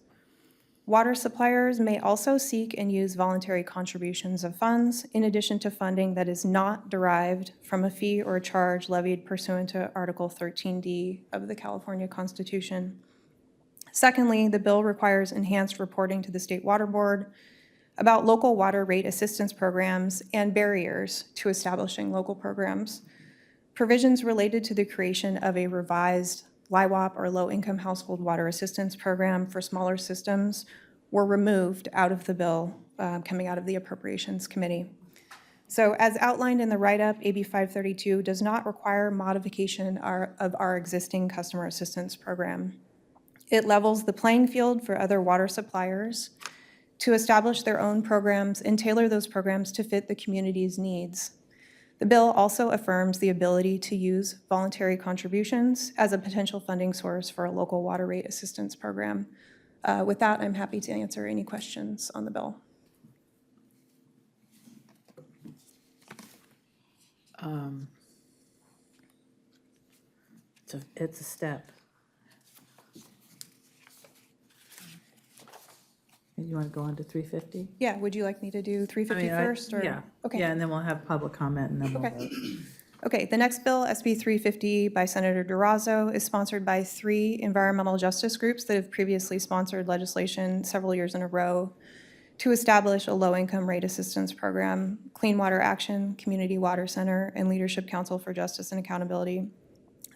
Water suppliers may also seek and use voluntary contributions of funds in addition to funding that is not derived from a fee or a charge levied pursuant to Article 13D of the California Constitution. Secondly, the bill requires enhanced reporting to the State Water Board about local water rate assistance programs and barriers to establishing local programs. Provisions related to the creation of a revised LIWAP, or Low-Income Household Water Assistance Program for smaller systems, were removed out of the bill coming out of the Appropriations Committee. So as outlined in the write-up, AB 532 does not require modification of our existing customer assistance program. It levels the playing field for other water suppliers to establish their own programs and tailor those programs to fit the community's needs. The bill also affirms the ability to use voluntary contributions as a potential funding source for a local water rate assistance program. With that, I'm happy to answer any questions on the bill. It's a step. You want to go on to 350? Yeah, would you like me to do 350 first? Or? Yeah. Okay. Yeah, and then we'll have public comment and then we'll vote. Okay, the next bill, SB 350 by Senator Durazo, is sponsored by three environmental justice groups that have previously sponsored legislation several years in a row to establish a low-income rate assistance program: Clean Water Action, Community Water Center, and Leadership Council for Justice and Accountability.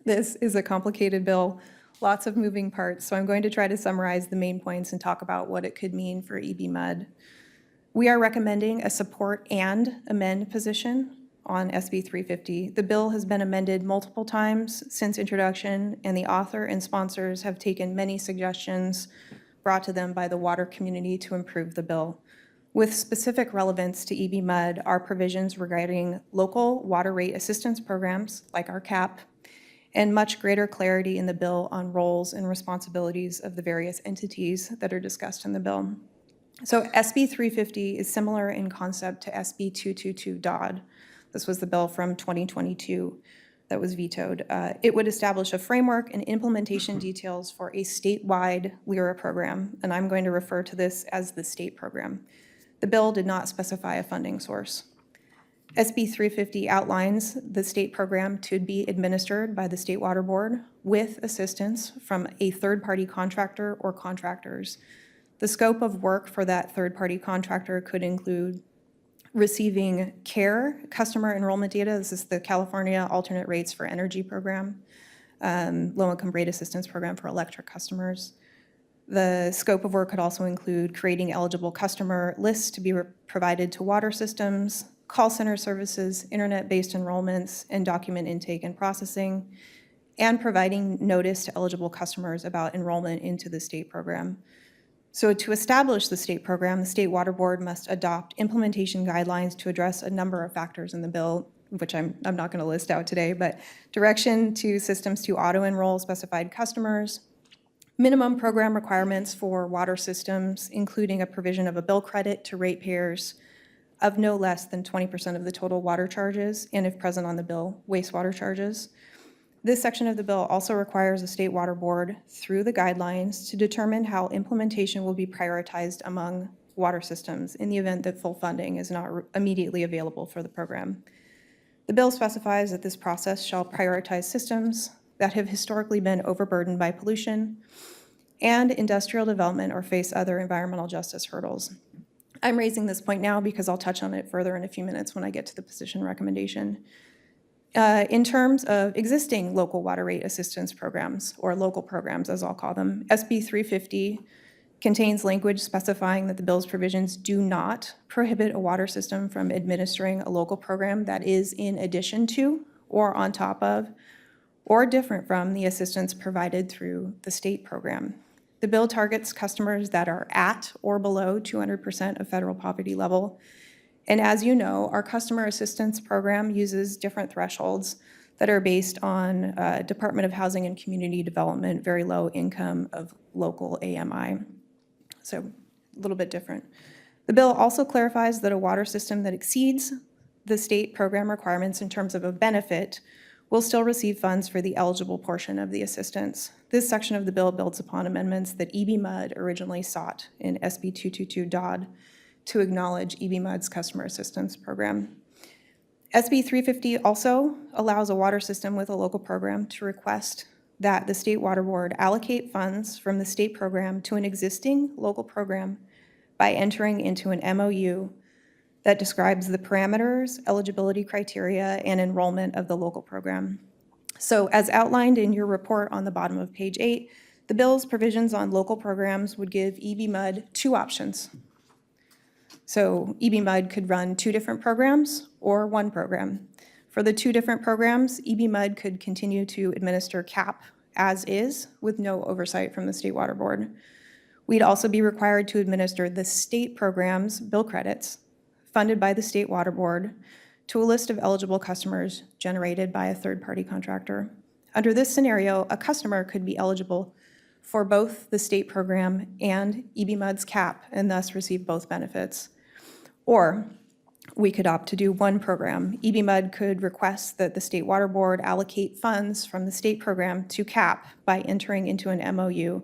This is a complicated bill, lots of moving parts, so I'm going to try to summarize the main points and talk about what it could mean for EBMUD. We are recommending a support and amend position on SB 350. The bill has been amended multiple times since introduction, and the author and sponsors have taken many suggestions brought to them by the water community to improve the bill. With specific relevance to EBMUD are provisions regarding local water rate assistance programs, like our CAP, and much greater clarity in the bill on roles and responsibilities of the various entities that are discussed in the bill. So SB 350 is similar in concept to SB 222 DOD. This was the bill from 2022 that was vetoed. It would establish a framework and implementation details for a statewide LIRA program, and I'm going to refer to this as the state program. The bill did not specify a funding source. SB 350 outlines the state program to be administered by the State Water Board with assistance from a third-party contractor or contractors. The scope of work for that third-party contractor could include receiving CARE, customer enrollment data. This is the California Alternate Rates for Energy program, low-income rate assistance program for electric customers. The scope of work could also include creating eligible customer lists to be provided to water systems, call center services, internet-based enrollments, and document intake and processing, and providing notice to eligible customers about enrollment into the state program. So to establish the state program, the State Water Board must adopt implementation guidelines to address a number of factors in the bill, which I'm not going to list out today, but direction to systems to auto-enroll specified customers, minimum program requirements for water systems, including a provision of a bill credit to ratepayers of no less than 20% of the total water charges, and if present on the bill, wastewater charges. This section of the bill also requires the State Water Board, through the guidelines, to determine how implementation will be prioritized among water systems in the event that full funding is not immediately available for the program. The bill specifies that this process shall prioritize systems that have historically been overburdened by pollution and industrial development or face other environmental justice hurdles. I'm raising this point now because I'll touch on it further in a few minutes when I get to the position recommendation. In terms of existing local water rate assistance programs, or local programs as I'll call them, SB 350 contains language specifying that the bill's provisions do not prohibit a water system from administering a local program that is in addition to, or on top of, or different from the assistance provided through the state program. The bill targets customers that are at or below 200% of federal poverty level. And as you know, our customer assistance program uses different thresholds that are based on Department of Housing and Community Development, very low income of local AMI. So a little bit different. The bill also clarifies that a water system that exceeds the state program requirements in terms of a benefit will still receive funds for the eligible portion of the assistance. This section of the bill builds upon amendments that EBMUD originally sought in SB 222 DOD to acknowledge EBMUD's customer assistance program. SB 350 also allows a water system with a local program to request that the State Water Board allocate funds from the state program to an existing local program by entering into an MOU that describes the parameters, eligibility criteria, and enrollment of the local program. So as outlined in your report on the bottom of page 8, the bill's provisions on local programs would give EBMUD two options. So EBMUD could run two different programs or one program. For the two different programs, EBMUD could continue to administer CAP as is with no oversight from the State Water Board. We'd also be required to administer the state program's bill credits funded by the State Water Board to a list of eligible customers generated by a third-party contractor. Under this scenario, a customer could be eligible for both the state program and EBMUD's CAP and thus receive both benefits. Or we could opt to do one program. EBMUD could request that the State Water Board allocate funds from the state program to CAP by entering into an MOU.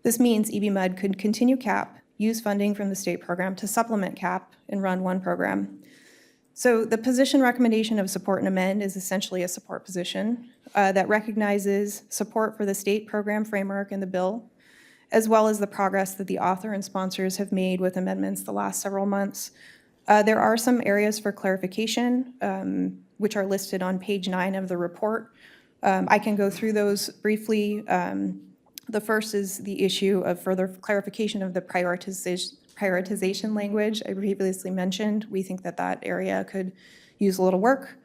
This means EBMUD could continue CAP, use funding from the state program to supplement CAP, and run one program. So the position recommendation of support and amend is essentially a support position that recognizes support for the state program framework in the bill, as well as the progress that the author and sponsors have made with amendments the last several months. There are some areas for clarification, which are listed on page 9 of the report. I can go through those briefly. The first is the issue of further clarification of the prioritization language I previously mentioned. We think that that area could use a little work.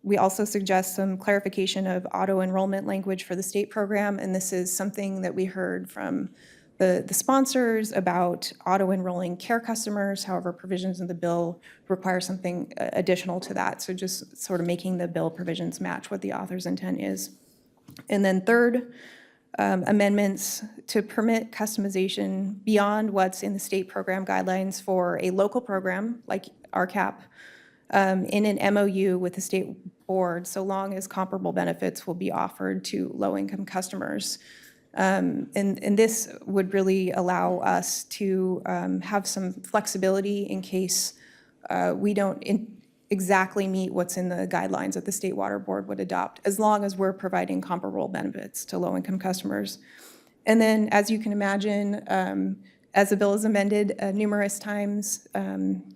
We also suggest some clarification of auto-enrollment language for the state program, and this is something that we heard from the sponsors about auto-enrolling care customers. However, provisions in the bill require something additional to that, so just sort of making the bill provisions match what the author's intent is. And then third, amendments to permit customization beyond what's in the state program guidelines for a local program like RCAP in an MOU with the state board, so long as comparable benefits will be offered to low-income customers. And this would really allow us to have some flexibility in case we don't exactly meet what's in the guidelines that the State Water Board would adopt, as long as we're providing comparable benefits to low-income customers. And then, as you can imagine, as the bill is amended numerous times,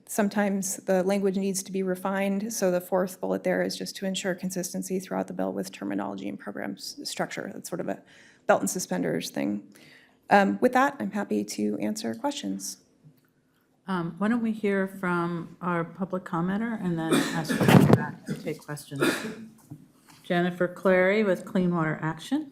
sometimes the language needs to be refined. So the fourth bullet there is just to ensure consistency throughout the bill with terminology and program structure. That's sort of a belt and suspenders thing. With that, I'm happy to answer questions. Why don't we hear from our public commenter and then ask you back to take questions. Jennifer Clary with Clean Water Action.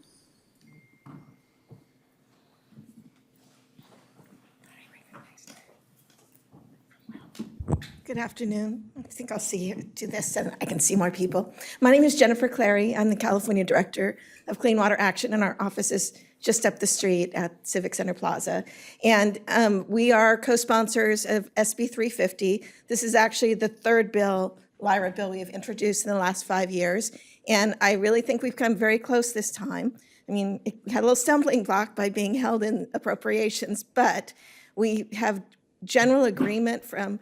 Good afternoon. I think I'll do this and I can see more people. My name is Jennifer Clary. I'm the California Director of Clean Water Action, and our office is just up the street at Civic Center Plaza. And we are co-sponsors of SB 350. This is actually the third bill, LIRA bill, we have introduced in the last 5 years. And I really think we've come very close this time. I mean, it had a little stumbling block by being held in appropriations, but we have general agreement from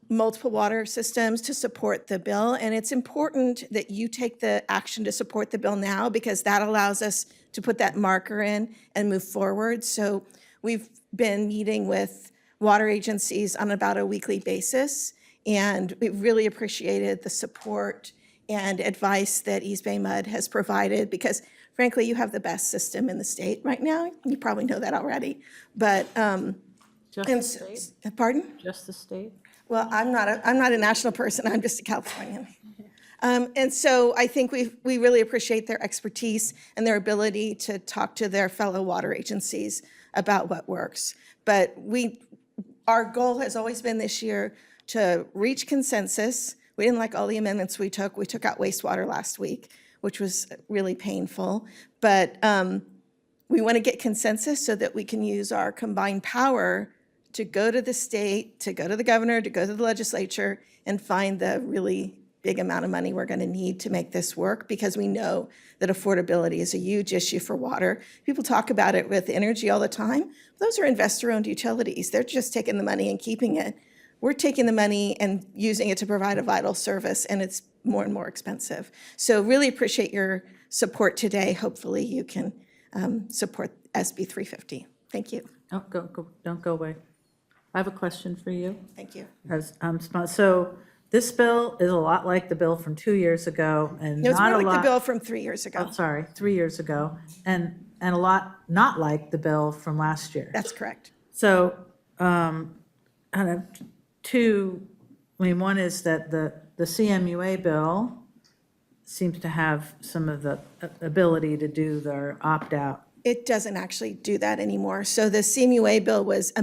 multiple water systems to support the bill. And it's important that you take the action to support the bill now, because that allows us to put that marker in and move forward. So we've been meeting with water agencies on about a weekly basis, and we really appreciated the support and advice that EBMUD has provided, because frankly, you have the best system in the state right now. You probably know that already. But, Just the state? Pardon? Just the state? Well, I'm not a national person, I'm just a Californian. And so I think we really appreciate their expertise and their ability to talk to their fellow water agencies about what works. But our goal has always been this year to reach consensus. We didn't like all the amendments we took. We took out wastewater last week, which was really painful. But we want to get consensus so that we can use our combined power to go to the state, to go to the governor, to go to the legislature, and find the really big amount of money we're going to need to make this work, because we know that affordability is a huge issue for water. People talk about it with energy all the time. Those are investor-owned utilities. They're just taking the money and keeping it. We're taking the money and using it to provide a vital service, and it's more and more expensive. So really appreciate your support today. Hopefully you can support SB 350. Thank you. Don't go away. I have a question for you. Thank you. So this bill is a lot like the bill from 2 years ago, and No, it's not more a like lot. the bill from 3 years ago. Oh, sorry, 3 years ago, and a lot not like the bill from last year. That's correct. So, kind of two, I mean, one is that the CMUA bill seems to have some of the ability to do their opt-out. It doesn't actually do that anymore. So the CMUA bill was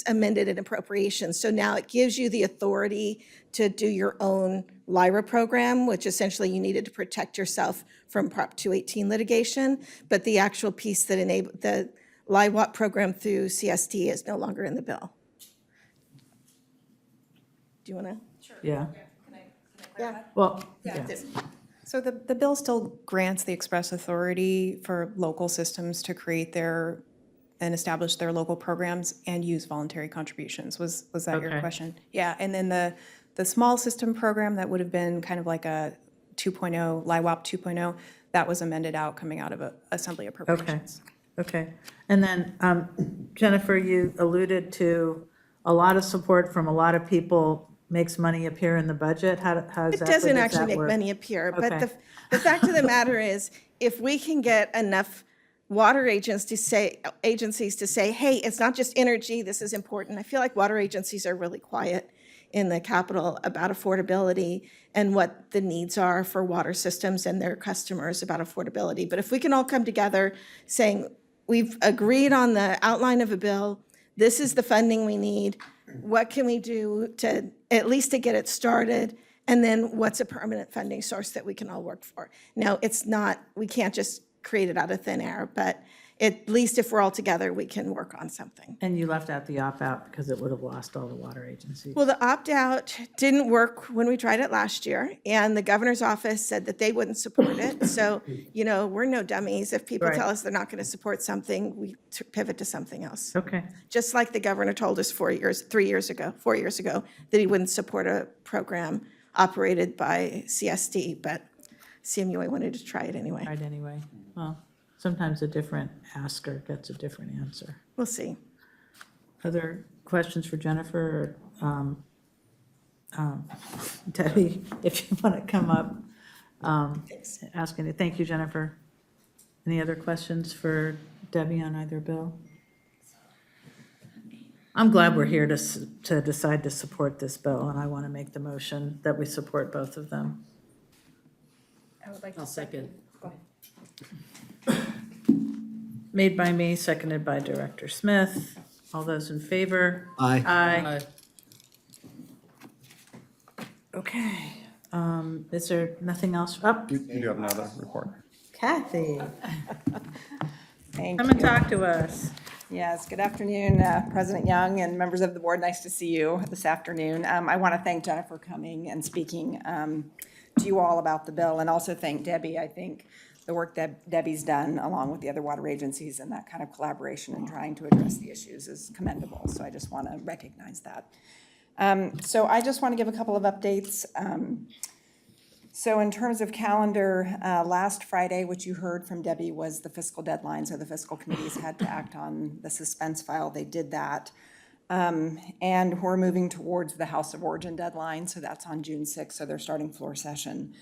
amended in appropriations. So now it gives you the authority to do your own LIRA program, which essentially you needed to protect yourself from Prop 218 litigation. But the actual piece that enabled the LIWAP program through CST is no longer in the bill. Do you want to? Sure. Yeah. Yeah. Well, Yeah. So the bill still grants the express authority for local systems to create and establish their local programs and use voluntary contributions. Was that your Okay. question? Yeah, and then the small system program that would have been kind of like a 2.0, LIWAP 2.0, that was amended out coming out of Assembly appropriations. Okay. And then, Jennifer, you alluded to a lot of support from a lot of people makes money appear in the budget. How exactly does that work? It doesn't actually make money appear, but Okay. the fact of the matter is, if we can get enough water agencies to say, hey, it's not just energy, this is important. I feel like water agencies are really quiet in the Capitol about affordability and what the needs are for water systems and their customers about affordability. But if we can all come together saying, we've agreed on the outline of a bill, this is the funding we need, what can we do to, at least to get it started, and then what's a permanent funding source that we can all work for? Now, it's not, we can't just create it out of thin air, but at least if we're all together, we can work on something. And you left out the opt-out because it would have lost all the water agencies. Well, the opt-out didn't work when we tried it last year, and the governor's office said that they wouldn't support it. So, we're no dummies. If people Right. tell us they're not going to support something, we pivot to something else. Okay. Just like the governor told us 4 years ago, that he wouldn't support a program operated by CSD, but CMUA wanted to try it anyway. Right, anyway. Well, sometimes a different asker gets a different answer. We'll see. Other questions for Jennifer? Debbie, if you want to come up, ask any. Thank you, Jennifer. Any other questions for Debbie on either bill? I'm glad we're here to decide to support this bill, and I want to make the motion that we support both of them. I would like to. I'll second. Go ahead. Made by me, seconded by Director Smith. All those in favor? Aye. Aye. Okay, is there nothing else? Oh, You do have another report. Kathy, Thank come you. and talk to us. Yes, good afternoon, President Young and members of the board. Nice to see you this afternoon. I want to thank Jennifer for coming and speaking to you all about the bill, and also thank Debbie. I think the work that Debbie's done, along with the other water agencies, and that kind of collaboration in trying to address the issues is commendable. So I just want to recognize that. So I just want to give a couple of updates. So in terms of calendar, last Friday, which you heard from Debbie, was the fiscal deadline. So the fiscal committees had to act on the suspense file. They did that. And we're moving towards the House of Origin deadline. So that's on June 6th. So they're starting floor session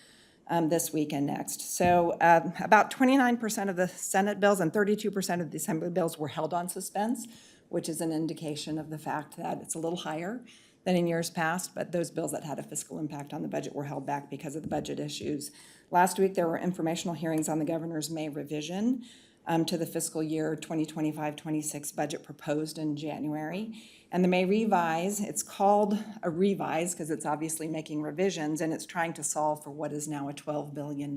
this week and next. So about 29% of the Senate bills and 32% of the Assembly bills were held on suspense, which is an indication of the fact that it's a little higher than in years past, but those bills that had a fiscal impact on the budget were held back because of the budget issues. Last week, there were informational hearings on the governor's May revision to the fiscal year 2025-26 budget proposed in January. And the May revise, it's called a revise because it's obviously making revisions, and it's trying to solve for what is now a $12 billion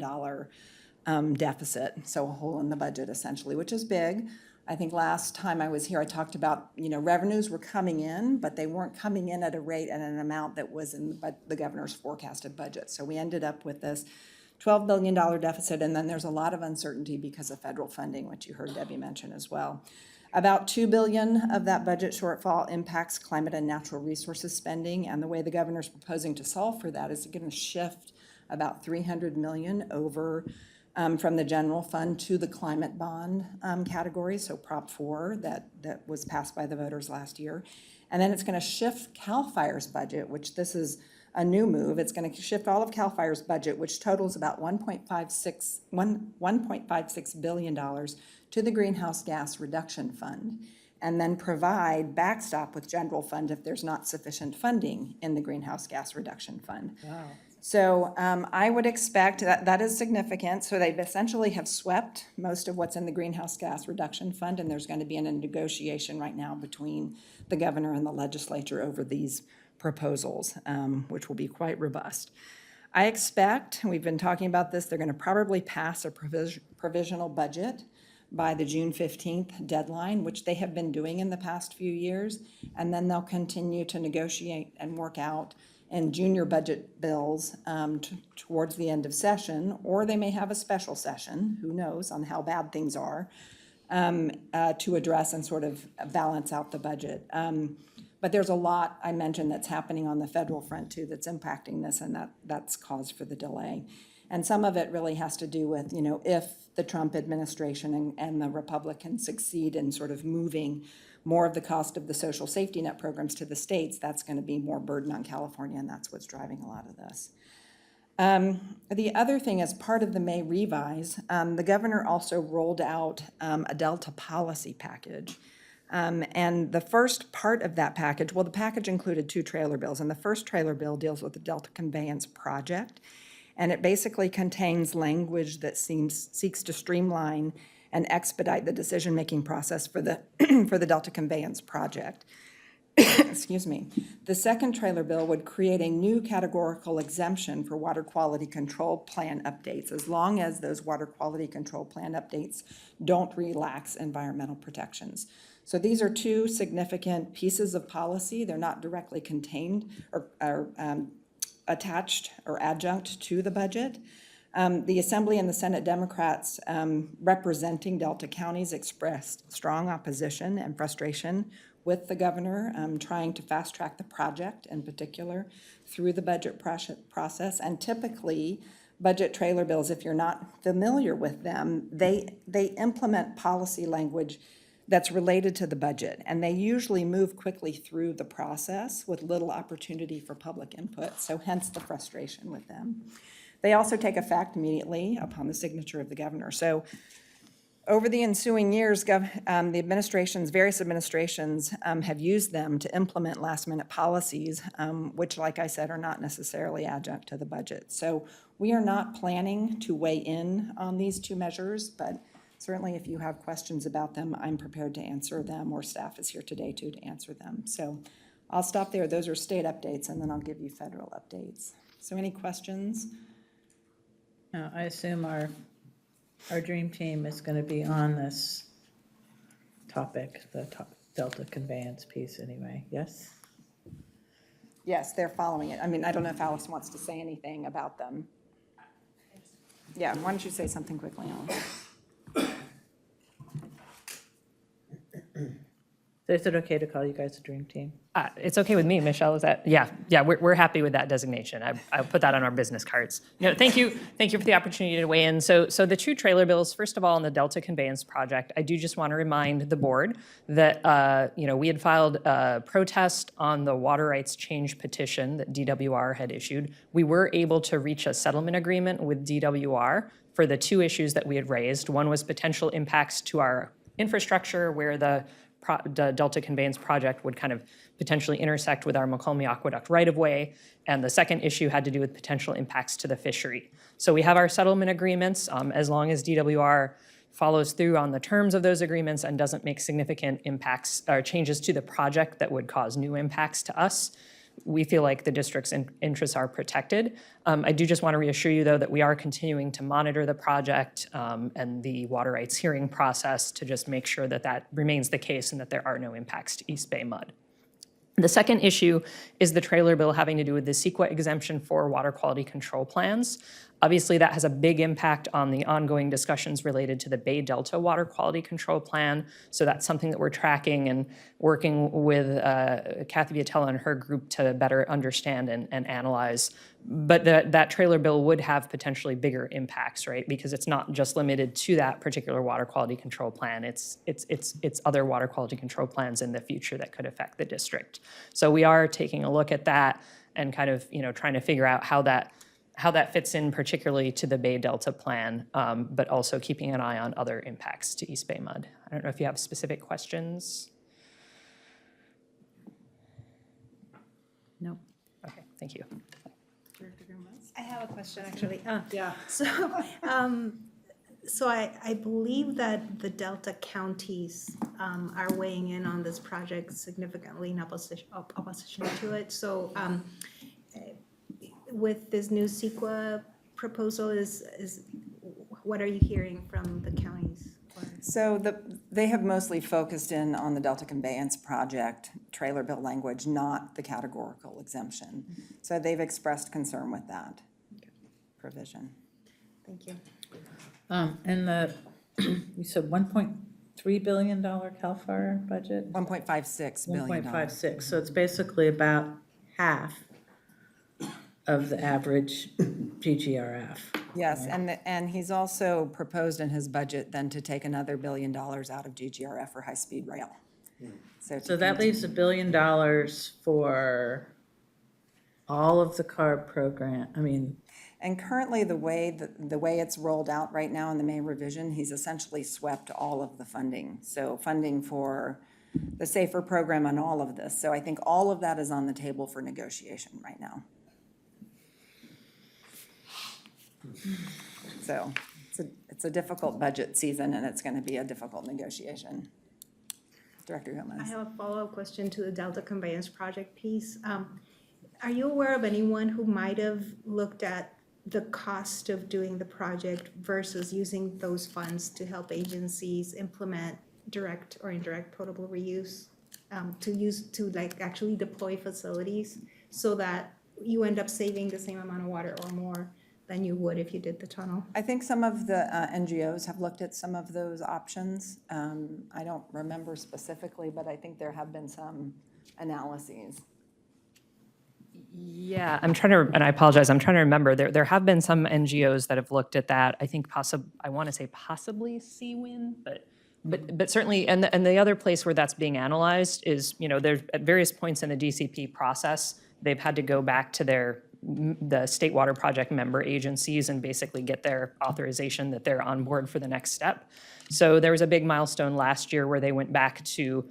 deficit, so a hole in the budget essentially, which is big. I think last time I was here, I talked about, revenues were coming in, but they weren't coming in at a rate and an amount that was in the governor's forecasted budget. So we ended up with this $12 billion deficit, and then there's a lot of uncertainty because of federal funding, which you heard Debbie mention as well. About $2 billion of that budget shortfall impacts climate and natural resources spending, and the way the governor's proposing to solve for that is going to shift about $300 million over from the general fund to the climate bond category, so Prop 4 that was passed by the voters last year. And then it's going to shift CAL FIRE's budget, which this is a new move. It's going to shift all of CAL FIRE's budget, which totals about $1.56 billion to the Greenhouse Gas Reduction Fund, and then provide backstop with general fund if there's not sufficient funding in the Greenhouse Gas Reduction Fund. Wow. So I would expect that is significant. So they essentially have swept most of what's in the Greenhouse Gas Reduction Fund, and there's going to be a negotiation right now between the governor and the legislature over these proposals, which will be quite robust. I expect, and we've been talking about this, they're going to probably pass a provisional budget by the June 15th deadline, which they have been doing in the past few years, and then they'll continue to negotiate and work out in junior budget bills towards the end of session, or they may have a special session, who knows, on how bad things are, to address and sort of balance out the budget. But there's a lot I mentioned that's happening on the federal front too that's impacting this, and that's cause for the delay. And some of it really has to do with, if the Trump administration and the Republicans succeed in sort of moving more of the cost of the social safety net programs to the states, that's going to be more burden on California, and that's what's driving a lot of this. The other thing, as part of the May revise, the governor also rolled out a Delta policy package. And the first part of that package, well, the package included 2 trailer bills, and the first trailer bill deals with the Delta Conveyance Project, and it basically contains language that seeks to streamline and expedite the decision-making process for the for the Delta Conveyance Project. Excuse me. The second trailer bill would create a new categorical exemption for water quality control plan updates, as long as those water quality control plan updates don't relax environmental protections. So these are 2 significant pieces of policy. They're not directly contained or attached or adjunct to the budget. The Assembly and the Senate Democrats representing Delta counties expressed strong opposition and frustration with the governor trying to fast track the project in particular through the budget process. And typically, budget trailer bills, if you're not familiar with them, they implement policy language that's related to the budget, and they usually move quickly through the process with little opportunity for public input, so hence the frustration with them. They also take effect immediately upon the signature of the governor. So Over the ensuing years, various administrations have used them to implement last-minute policies, which, like I said, are not necessarily adjunct to the budget. So we are not planning to weigh in on these two measures, but certainly if you have questions about them, I'm prepared to answer them, or staff is here today too to answer them. So I'll stop there. Those are state updates, and then I'll give you federal updates. So any questions? Now, I assume our dream team is going to be on this topic, the Delta conveyance piece anyway, yes? Yes, they're following it. I mean, I don't know if Alice wants to say anything about them. Yeah, why don't you say something quickly, Alice? So is it okay to call you guys a dream team? It's okay with me, Michelle, is that, yeah, we're happy with that designation. I'll put that on our business cards. No, thank you for the opportunity to weigh in. So the two trailer bills, first of all, on the Delta Conveyance Project, I do just want to remind the board that, we had filed a protest on the water rights change petition that DWR had issued. We were able to reach a settlement agreement with DWR for the two issues that we had raised. One was potential impacts to our infrastructure, where the Delta Conveyance Project would kind of potentially intersect with our McComey Aqueduct right-of-way, and the second issue had to do with potential impacts to the fishery. So we have our settlement agreements. As long as DWR follows through on the terms of those agreements and doesn't make significant impacts or changes to the project that would cause new impacts to us, we feel like the district's interests are protected. I do just want to reassure you, though, that we are continuing to monitor the project and the water rights hearing process to just make sure that that remains the case and that there are no impacts to East Bay MUD. The second issue is the trailer bill having to do with the CEQA exemption for water quality control plans. Obviously, that has a big impact on the ongoing discussions related to the Bay Delta Water Quality Control Plan. So that's something that we're tracking and working with Kathy Viatella and her group to better understand and analyze. But that trailer bill would have potentially bigger impacts, right? Because it's not just limited to that particular water quality control plan. It's other water quality control plans in the future that could affect the district. So we are taking a look at that and kind of trying to figure out how that fits in particularly to the Bay Delta plan, but also keeping an eye on other impacts to East Bay MUD. I don't know if you have specific questions. No. Okay, thank you. I have a question, actually. Yeah. So I believe that the Delta counties are weighing in on this project significantly in opposition to it. So with this new CEQA proposal, what are you hearing from the counties? So they have mostly focused in on the Delta Conveyance Project trailer bill language, not the categorical exemption. So they've expressed concern with that provision. Thank you. And you said $1.3 billion CAL FIRE budget? $1.56 billion. 1.56, so it's basically about half of the average GGRF. Yes, and he's also proposed in his budget then to take another $1 billion out of GGRF for high-speed rail. So that leaves $1 billion for all of the CARB program, And currently, the way it's rolled out right now in the May revision, he's essentially swept all of the funding. So funding for the SAFER program and all of this. So I think all of that is on the table for negotiation right now. So it's a difficult budget season, and it's going to be a difficult negotiation. Director Gomez. I have a follow-up question to the Delta Conveyance Project piece. Are you aware of anyone who might have looked at the cost of doing the project versus using those funds to help agencies implement direct or indirect potable reuse, to actually deploy facilities so that you end up saving the same amount of water or more than you would if you did the tunnel? I think some of the NGOs have looked at some of those options. I don't remember specifically, but I think there have been some analyses. Yeah, and I apologize, I'm trying to remember. There have been some NGOs that have looked at that. I think I want to say possibly CWIN, but certainly, and the other place where that's being analyzed is, there's at various points in the DCP process, they've had to go back to their the State Water Project member agencies and basically get their authorization that they're on board for the next step. So there was a big milestone last year where they went back to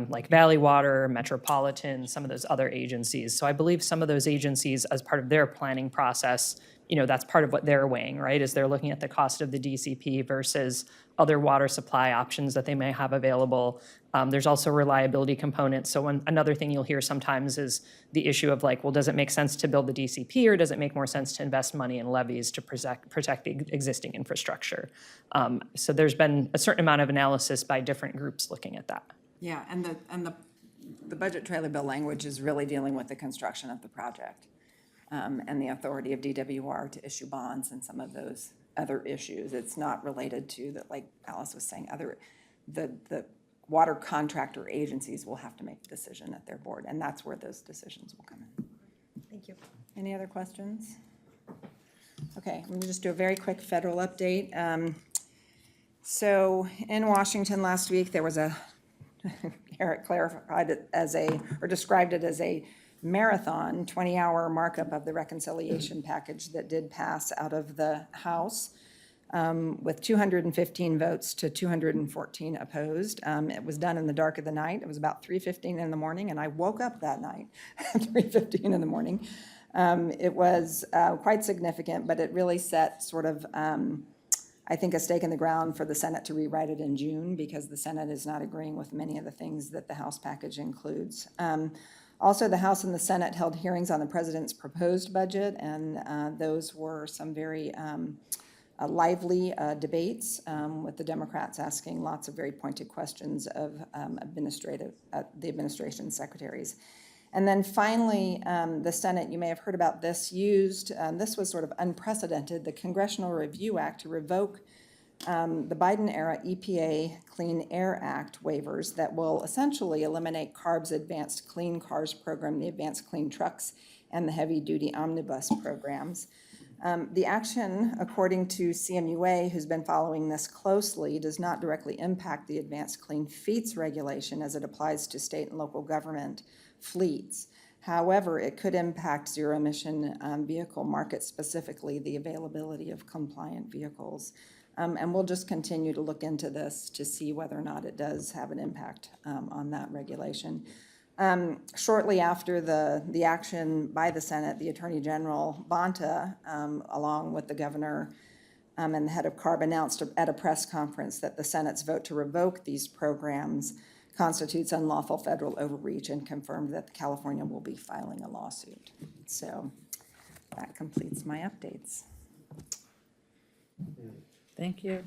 like Valley Water, Metropolitan, some of those other agencies. So I believe some of those agencies, as part of their planning process, that's part of what they're weighing, right? Is they're looking at the cost of the DCP versus other water supply options that they may have available. There's also reliability components. So another thing you'll hear sometimes is the issue of like, well, does it make sense to build the DCP or does it make more sense to invest money in levees to protect the existing infrastructure? So there's been a certain amount of analysis by different groups looking at that. Yeah, and the budget trailer bill language is really dealing with the construction of the project and the authority of DWR to issue bonds and some of those other issues. It's not related to that, like Alice was saying, the water contractor agencies will have to make a decision at their board, and that's where those decisions will come in. Thank you. Any other questions? Okay, I'm going to just do a very quick federal update. So in Washington last week, there was Eric clarified it described it as a marathon 20-hour markup of the reconciliation package that did pass out of the House with 215 votes to 214 opposed. It was done in the dark of the night. It was about 3:15 in the morning, and I woke up that night at 3:15 in the morning. It was quite significant, but it really set sort of, I think, a stake in the ground for the Senate to rewrite it in June because the Senate is not agreeing with many of the things that the House package includes. Also, the House and the Senate held hearings on the president's proposed budget, and those were some very lively debates with the Democrats asking lots of very pointed questions of the administration secretaries. And then finally, the Senate, you may have heard about this, this was sort of unprecedented, the Congressional Review Act to revoke the Biden-era EPA Clean Air Act waivers that will essentially eliminate CARB's Advanced Clean Cars program, the Advanced Clean Trucks, and the heavy-duty omnibus programs. The action, according to CMUA, who's been following this closely, does not directly impact the Advanced Clean Fleets regulation as it applies to state and local government fleets. However, it could impact zero-emission vehicle markets, specifically the availability of compliant vehicles. And we'll just continue to look into this to see whether or not it does have an impact on that regulation. Shortly after the action by the Senate, the Attorney General Bonta, along with the governor and the head of CARB, announced at a press conference that the Senate's vote to revoke these programs constitutes unlawful federal overreach and confirmed that California will be filing a lawsuit. So that completes my updates. Thank you.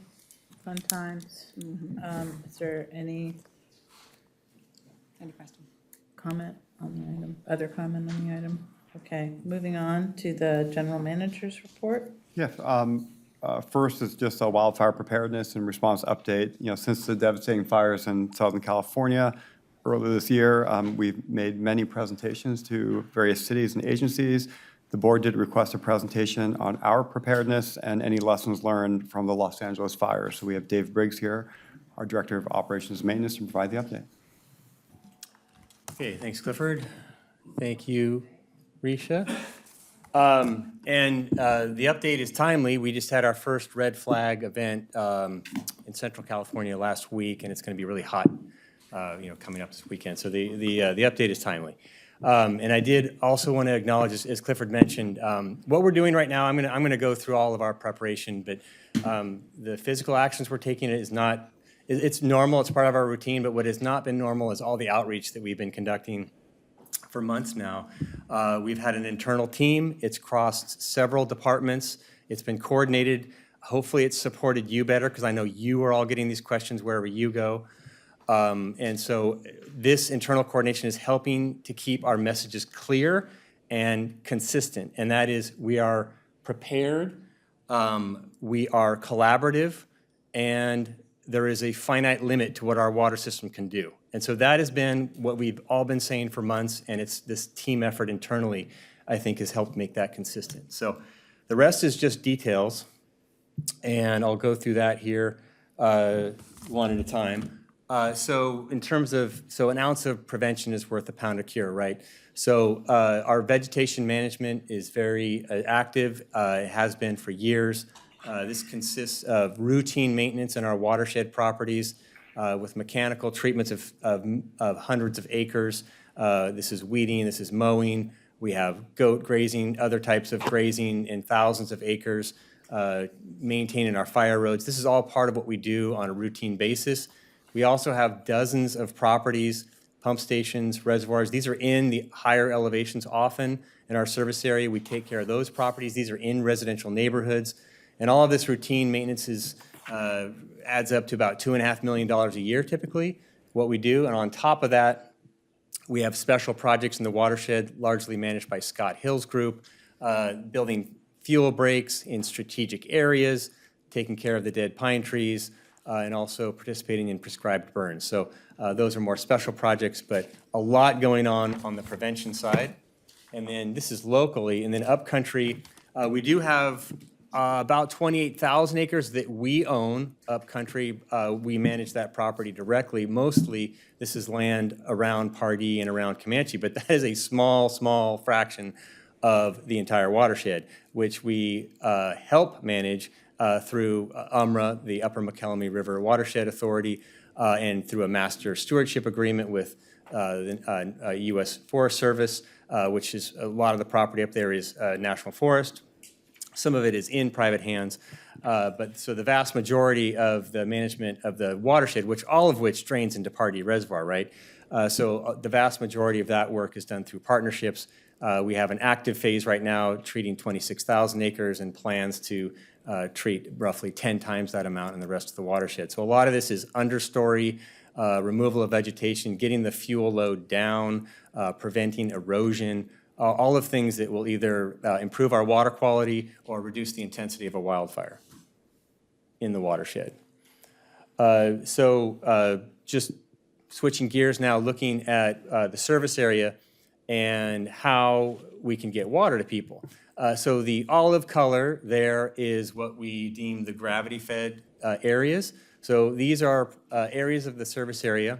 Fun times. Is there any question? Comment on the item? Other comment on the item? Okay, moving on to the general manager's report. Yeah, first is just a wildfire preparedness and response update. Since the devastating fires in Southern California earlier this year, we've made many presentations to various cities and agencies. The board did request a presentation on our preparedness and any lessons learned from the Los Angeles fires. So we have Dave Briggs here, our Director of Operations and Maintenance, to provide the update. Okay, thanks, Clifford. Thank you, Risha. The update is timely. We just had our first red flag event in Central California last week, and it's going to be really hot, coming up this weekend. So the update is timely. And I did also want to acknowledge, as Clifford mentioned, what we're doing right now. I'm going to go through all of our preparation, but the physical actions we're taking is not. It's normal. It's part of our routine. But what has not been normal is all the outreach that we've been conducting for months now. We've had an internal team. It's crossed several departments. It's been coordinated. Hopefully, it's supported you better because I know you are all getting these questions wherever you go. And so this internal coordination is helping to keep our messages clear and consistent. And that is, we are prepared, we are collaborative, and there is a finite limit to what our water system can do. And so that has been what we've all been saying for months, and it's this team effort internally, I think, has helped make that consistent. So the rest is just details, and I'll go through that here one at a time. So in terms of, so an ounce of prevention is worth a pound of cure, right? So our vegetation management is very active. It has been for years. This consists of routine maintenance in our watershed properties with mechanical treatments of hundreds of acres. This is weeding, this is mowing. We have goat grazing, other types of grazing in thousands of acres, maintaining our fire roads. This is all part of what we do on a routine basis. We also have dozens of properties, pump stations, reservoirs. These are in the higher elevations often in our service area. We take care of those properties. These are in residential neighborhoods. And all of this routine maintenance adds up to about $2.5 million a year typically, what we do. And on top of that, we have special projects in the watershed, largely managed by Scott Hill's group, building fuel breaks in strategic areas, taking care of the dead pine trees, and also participating in prescribed burns. So those are more special projects, but a lot going on the prevention side. And then this is locally, and then upcountry, we do have about 28,000 acres that we own upcountry. We manage that property directly. Mostly, this is land around Pardee and around Comanche, but that is a small fraction of the entire watershed, which we help manage through UMRA, the Upper McCallum River Watershed Authority, and through a master stewardship agreement with the U.S. Forest Service, which is a lot of the property up there is national forest. Some of it is in private hands, but so the vast majority of the management of the watershed, all of which drains into Pardee Reservoir, right? So the vast majority of that work is done through partnerships. We have an active phase right now treating 26,000 acres and plans to treat roughly 10 times that amount in the rest of the watershed. So a lot of this is understory, removal of vegetation, getting the fuel load down, preventing erosion, all of things that will either improve our water quality or reduce the intensity of a wildfire in the watershed. Just switching gears now, looking at the service area and how we can get water to people. So the olive color there is what we deem the gravity-fed areas. So these are areas of the service area,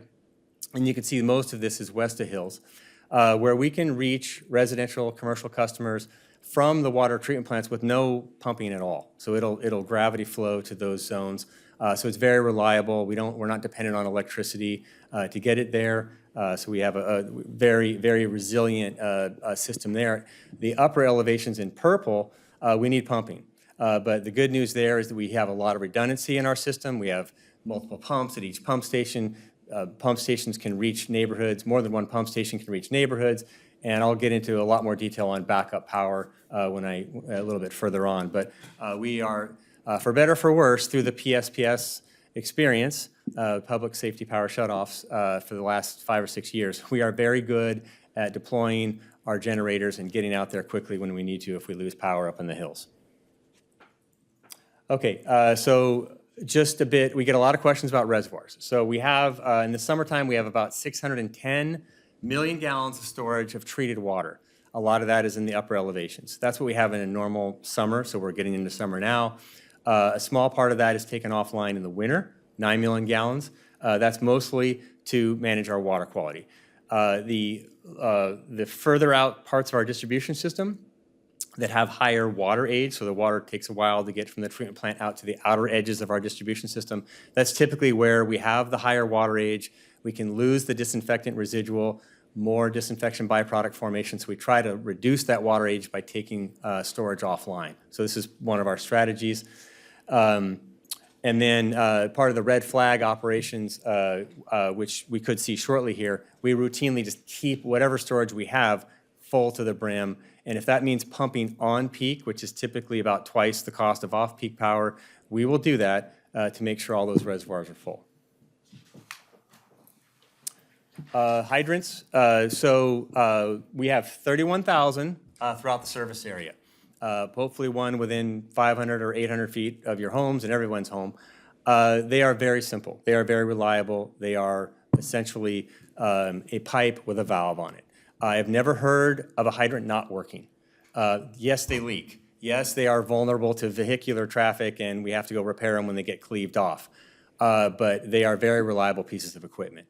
and you can see most of this is west of Hills, where we can reach residential, commercial customers from the water treatment plants with no pumping at all. So it'll gravity flow to those zones. So it's very reliable. We're not dependent on electricity to get it there. So we have a very, very resilient system there. The upper elevations in purple, we need pumping. But the good news there is that we have a lot of redundancy in our system. We have multiple pumps at each pump station. Pump stations can reach neighborhoods. More than one pump station can reach neighborhoods. And I'll get into a lot more detail on backup power a little bit further on. But we are, for better or for worse, through the PSPS experience, public safety power shutoffs for the last 5 or 6 years, we are very good at deploying our generators and getting out there quickly when we need to if we lose power up in the hills. Okay, so just a bit, we get a lot of questions about reservoirs. So we have, in the summertime, we have about 610 million gallons of storage of treated water. A lot of that is in the upper elevations. That's what we have in a normal summer, so we're getting into summer now. A small part of that is taken offline in the winter, 9 million gallons. That's mostly to manage our water quality. The further out parts of our distribution system that have higher water age, so the water takes a while to get from the treatment plant out to the outer edges of our distribution system, that's typically where we have the higher water age. We can lose the disinfectant residual, more disinfection byproduct formation, so we try to reduce that water age by taking storage offline. So this is one of our strategies. And then part of the red flag operations, which we could see shortly here, we routinely just keep whatever storage we have full to the brim. And if that means pumping on peak, which is typically about twice the cost of off-peak power, we will do that to make sure all those reservoirs are full. Hydrants, we have 31,000 throughout the service area. Hopefully one within 500 or 800 feet of your homes and everyone's home. They are very simple. They are very reliable. They are essentially a pipe with a valve on it. I have never heard of a hydrant not working. Yes, they leak. Yes, they are vulnerable to vehicular traffic and we have to go repair them when they get cleaved off. but they are very reliable pieces of equipment.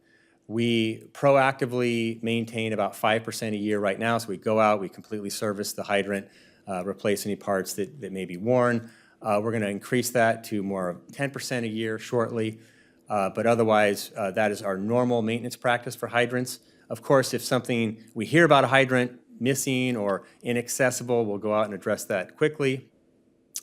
We proactively maintain about 5% a year right now, so we go out, we completely service the hydrant, replace any parts that may be worn. We're going to increase that to more of 10% a year shortly, but otherwise, that is our normal maintenance practice for hydrants. Of course, if something, we hear about a hydrant missing or inaccessible, we'll go out and address that quickly.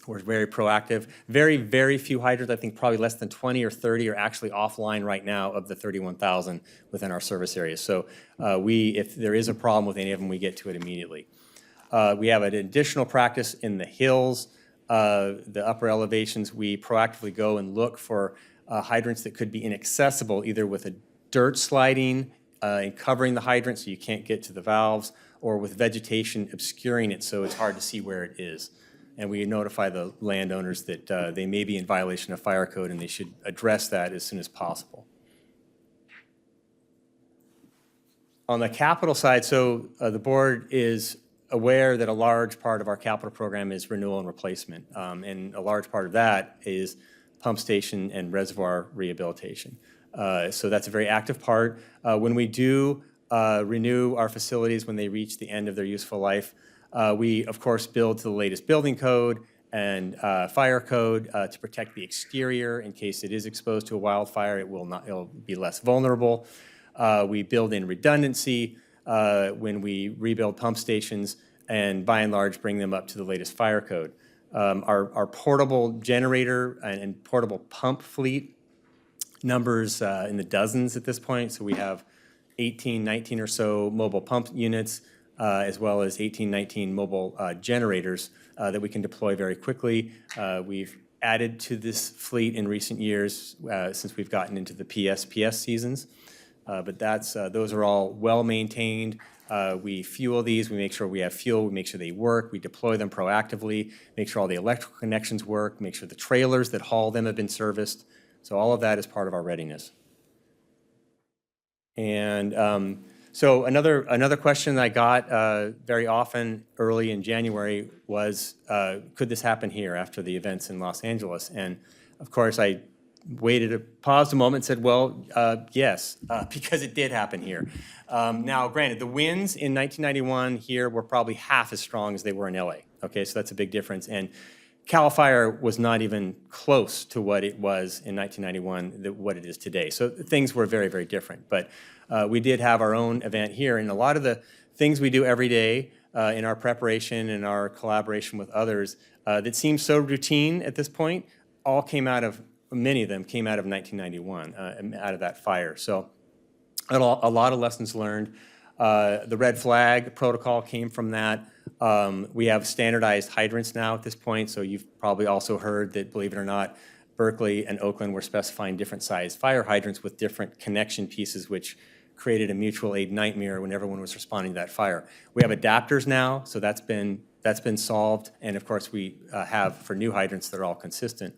We're very proactive. Very, very few hydrants, I think probably less than 20 or 30 are actually offline right now of the 31,000 within our service area. So if there is a problem with any of them, we get to it immediately. We have an additional practice in the hills, the upper elevations. We proactively go and look for hydrants that could be inaccessible, either with a dirt sliding and covering the hydrant so you can't get to the valves, or with vegetation obscuring it so it's hard to see where it is. And we notify the landowners that they may be in violation of fire code and they should address that as soon as possible. On the capital side, so the board is aware that a large part of our capital program is renewal and replacement. And a large part of that is pump station and reservoir rehabilitation. So that's a very active part. When we do renew our facilities when they reach the end of their useful life, we, of course, build to the latest building code and fire code to protect the exterior in case it is exposed to a wildfire. It'll be less vulnerable. We build in redundancy when we rebuild pump stations, and by and large bring them up to the latest fire code. Our portable generator and portable pump fleet numbers in the dozens at this point. So we have 18, 19 or so mobile pump units, as well as 18, 19 mobile generators that we can deploy very quickly. We've added to this fleet in recent years since we've gotten into the PSPS seasons. But those are all well-maintained. We fuel these, we make sure we have fuel, we make sure they work, we deploy them proactively, make sure all the electrical connections work, make sure the trailers that haul them have been serviced. So all of that is part of our readiness. And so another question I got very often early in January was, could this happen here after the events in Los Angeles? And of course, I paused a moment and said, well, yes, because it did happen here. Now, granted, the winds in 1991 here were probably half as strong as they were in LA. Okay, so that's a big difference. And Cal Fire was not even close to what it was in 1991, what it is today. So things were very, very different. But we did have our own event here, and a lot of the things we do every day in our preparation and our collaboration with others that seem so routine at this point, many of them came out of 1991, out of that fire. So a lot of lessons learned. The red flag protocol came from that. We have standardized hydrants now at this point, so you've probably also heard that, believe it or not, Berkeley and Oakland were specifying different sized fire hydrants with different connection pieces, which created a mutual aid nightmare when everyone was responding to that fire. We have adapters now, so that's been solved, and of course we have for new hydrants that are all consistent.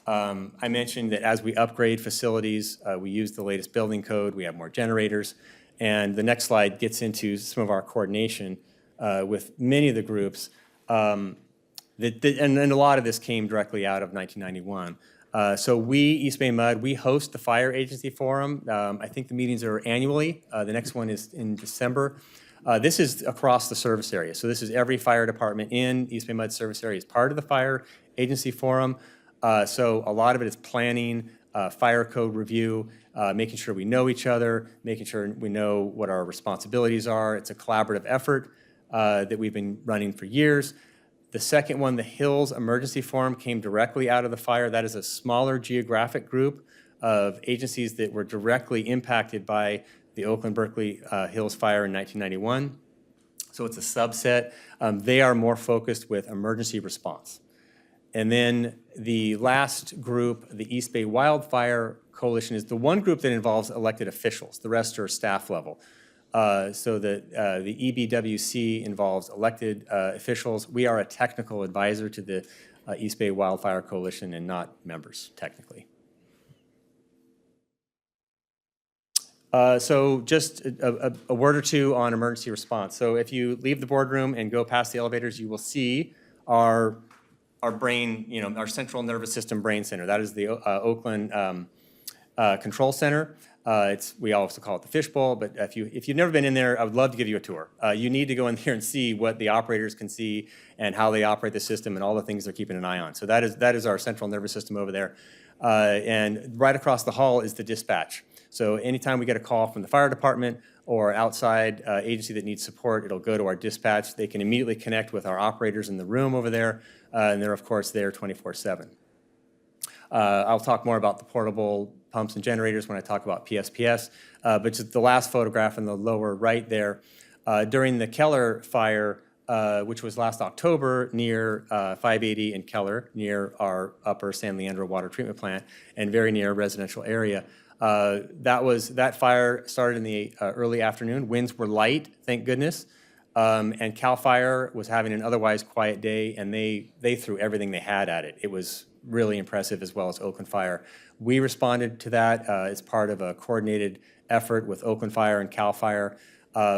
I mentioned that as we upgrade facilities, we use the latest building code, we have more generators, and the next slide gets into some of our coordination with many of the groups, and a lot of this came directly out of 1991. So EBMUD, we host the Fire Agency Forum. I think the meetings are annually. The next one is in December. This is across the service area. So this is every fire department in EBMUD service area is part of the Fire Agency Forum. So a lot of it is planning, fire code review, making sure we know each other, making sure we know what our responsibilities are. It's a collaborative effort that we've been running for years. The second one, the Hills Emergency Forum, came directly out of the fire. That is a smaller geographic group of agencies that were directly impacted by the Oakland-Berkeley Hills fire in 1991. So it's a subset. They are more focused with emergency response. And then the last group, the East Bay Wildfire Coalition, is the one group that involves elected officials. The rest are staff level. So the EBWC involves elected officials. We are a technical advisor to the East Bay Wildfire Coalition and not members, technically. So just a word or two on emergency response. So if you leave the boardroom and go past the elevators, you will see our brain, our central nervous system brain center. That is the Oakland control center. We also call it the fishbowl, but if you've never been in there, I would love to give you a tour. You need to go in there and see what the operators can see and how they operate the system and all the things they're keeping an eye on. So that is our central nervous system over there. And right across the hall is the dispatch. So anytime we get a call from the fire department or outside agency that needs support, it'll go to our dispatch. They can immediately connect with our operators in the room over there, and they're, of course, there 24/7. I'll talk more about the portable pumps and generators when I talk about PSPS, but just the last photograph in the lower right there, during the Keller fire, which was last October near 580 in Keller, near our upper San Leandro water treatment plant and very near a residential area. That fire started in the early afternoon. Winds were light, thank goodness. And CAL FIRE was having an otherwise quiet day, and they threw everything they had at it. It was really impressive, as well as Oakland Fire. We responded to that as part of a coordinated effort with Oakland Fire and CAL FIRE.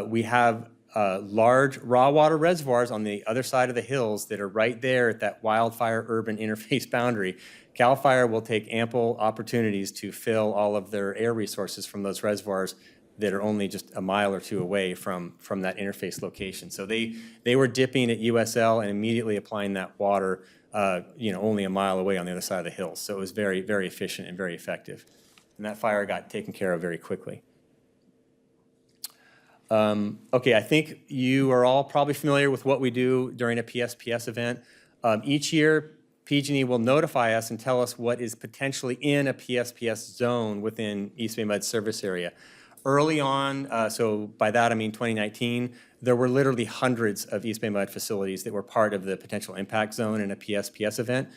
We have large raw water reservoirs on the other side of the hills that are right there at that wildfire urban interface boundary. CAL FIRE will take ample opportunities to fill all of their air resources from those reservoirs that are only just a mile or two away from that interface location. So they were dipping at USL and immediately applying that water only a mile away on the other side of the hills. So it was very, very efficient and very effective. And that fire got taken care of very quickly. Okay, I think you are all probably familiar with what we do during a PSPS event. Each year, PG&E will notify us and tell us what is potentially in a PSPS zone within East Bay MUD service area. Early on, so by that I mean 2019, there were literally hundreds of East Bay MUD facilities that were part of the potential impact zone in a PSPS event.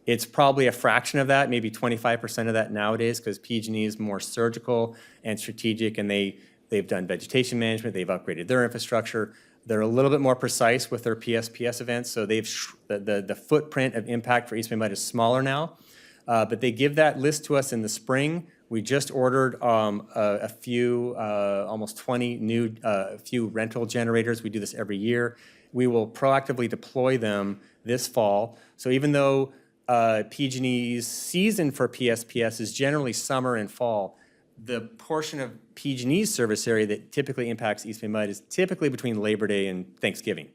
It's probably a fraction of that, maybe 25% of that nowadays, because PG&E is more surgical and strategic, and they've done vegetation management, they've upgraded their infrastructure. They're a little bit more precise with their PSPS events, so the footprint of impact for East Bay MUD is smaller now. But they give that list to us in the spring. We just ordered a few, almost 20 new, few rental generators. We do this every year. We will proactively deploy them this fall. So even though PG&E's season for PSPS is generally summer and fall, the portion of PG&E's service area that typically impacts East Bay MUD is typically between Labor Day and Thanksgiving.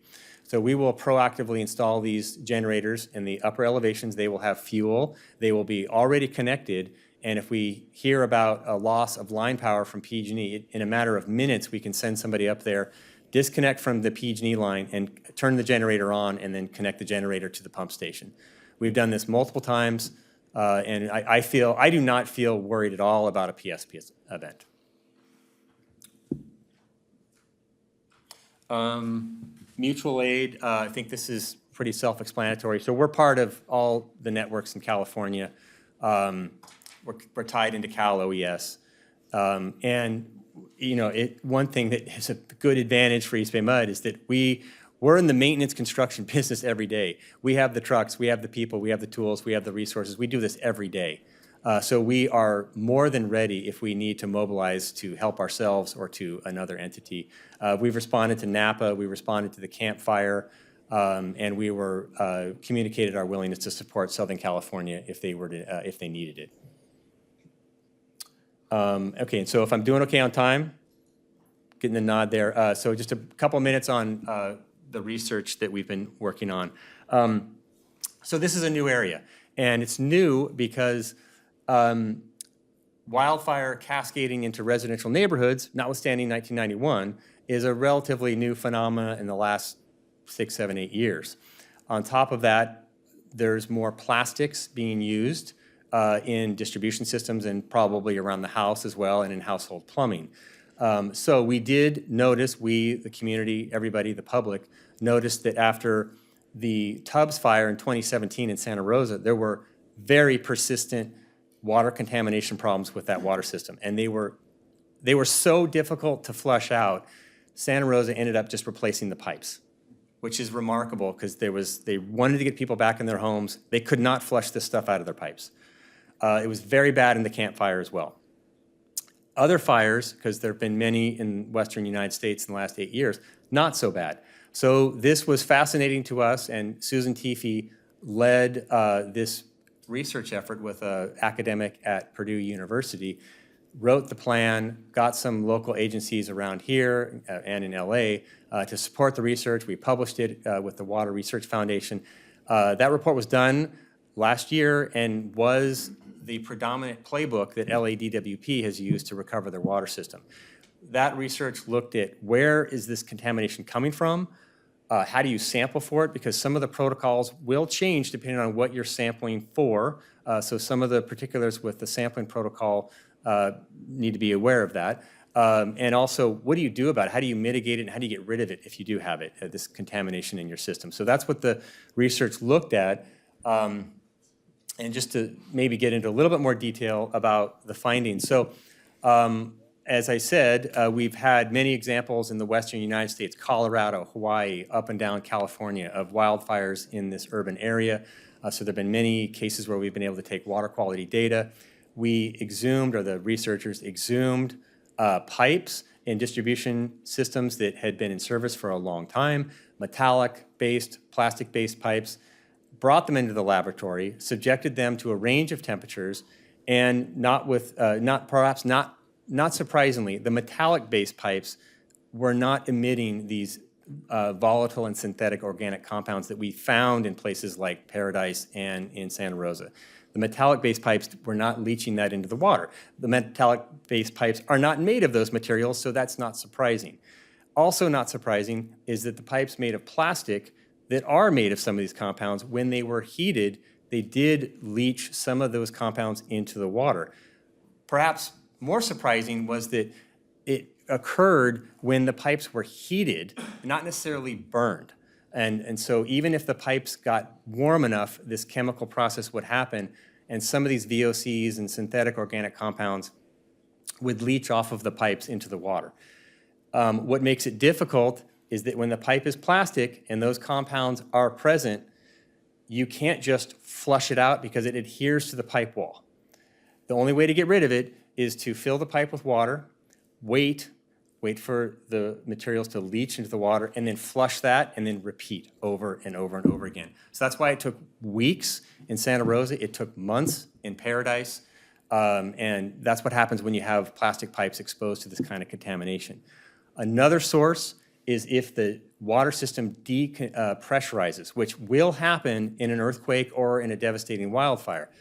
So we will proactively install these generators in the upper elevations. They will have fuel. They will be already connected. And if we hear about a loss of line power from PG&E, in a matter of minutes, we can send somebody up there, disconnect from the PG&E line, and turn the generator on, and then connect the generator to the pump station. We've done this multiple times. And I do not feel worried at all about a PSPS event. Mutual aid, I think this is pretty self-explanatory. So we're part of all the networks in California. We're tied into Cal OES. And, one thing that is a good advantage for East Bay MUD is that we're in the maintenance construction business every day. We have the trucks, we have the people, we have the tools, we have the resources. We do this every day. So we are more than ready if we need to mobilize to help ourselves or to another entity. We've responded to Napa, we responded to the Camp Fire, and we were communicated our willingness to support Southern California if they needed it. Okay, and so if I'm doing okay on time, getting the nod there. So just a couple minutes on the research that we've been working on. So this is a new area, and it's new because wildfire cascading into residential neighborhoods, notwithstanding 1991, is a relatively new phenomena in the last 6, 7, 8 years. On top of that, there's more plastics being used in distribution systems and probably around the house as well, and in household plumbing. So we did notice, the community, everybody, the public, noticed that after the Tubbs fire in 2017 in Santa Rosa, there were very persistent water contamination problems with that water system. And they were so difficult to flush out, Santa Rosa ended up just replacing the pipes, which is remarkable because they wanted to get people back in their homes. They could not flush this stuff out of their pipes. It was very bad in the Camp Fire as well. Other fires, because there have been many in western United States in the last 8 years, not so bad. So this was fascinating to us, and Susan Teefee led this research effort with an academic at Purdue University, wrote the plan, got some local agencies around here and in LA to support the research. We published it with the Water Research Foundation. That report was done last year and was the predominant playbook that LADWP has used to recover their water system. That research looked at where is this contamination coming from, how do you sample for it, because some of the protocols will change depending on what you're sampling for. So some of the particulars with the sampling protocol need to be aware of that. And also, what do you do about it? How do you mitigate it, and how do you get rid of it if you do have it, this contamination in your system? So that's what the research looked at. And just to maybe get into a little bit more detail about the findings. So as I said, we've had many examples in the western United States, Colorado, Hawaii, up and down California, of wildfires in this urban area. So there have been many cases where we've been able to take water quality data. We exhumed, or the researchers exhumed, pipes in distribution systems that had been in service for a long time, metallic-based, plastic-based pipes, brought them into the laboratory, subjected them to a range of temperatures, and not surprisingly, the metallic-based pipes were not emitting these volatile and synthetic organic compounds that we found in places like Paradise and in Santa Rosa. The metallic-based pipes were not leaching that into the water. The metallic-based pipes are not made of those materials, so that's not surprising. Also not surprising is that the pipes made of plastic that are made of some of these compounds, when they were heated, they did leach some of those compounds into the water. Perhaps more surprising was that it occurred when the pipes were heated, not necessarily burned. And so even if the pipes got warm enough, this chemical process would happen, and some of these VOCs and synthetic organic compounds would leach off of the pipes into the water. What makes it difficult is that when the pipe is plastic and those compounds are present, you can't just flush it out because it adheres to the pipe wall. The only way to get rid of it is to fill the pipe with water, wait for the materials to leach into the water, and then flush that, and then repeat over and over and over again. So that's why it took weeks in Santa Rosa. It took months in Paradise. And that's what happens when you have plastic pipes exposed to this kind of contamination. Another source is if the water system depressurizes, which will happen in an earthquake or in a devastating wildfire.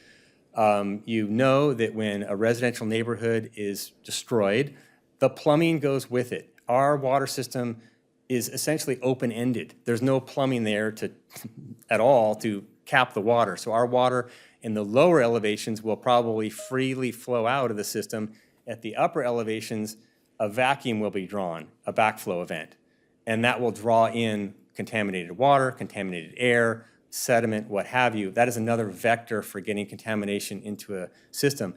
You know that when a residential neighborhood is destroyed, the plumbing goes with it. Our water system is essentially open-ended. There's no plumbing there at all to cap the water. So our water in the lower elevations will probably freely flow out of the system. At the upper elevations, a vacuum will be drawn, a backflow event. And that will draw in contaminated water, contaminated air, sediment, what have you. That is another vector for getting contamination into a system.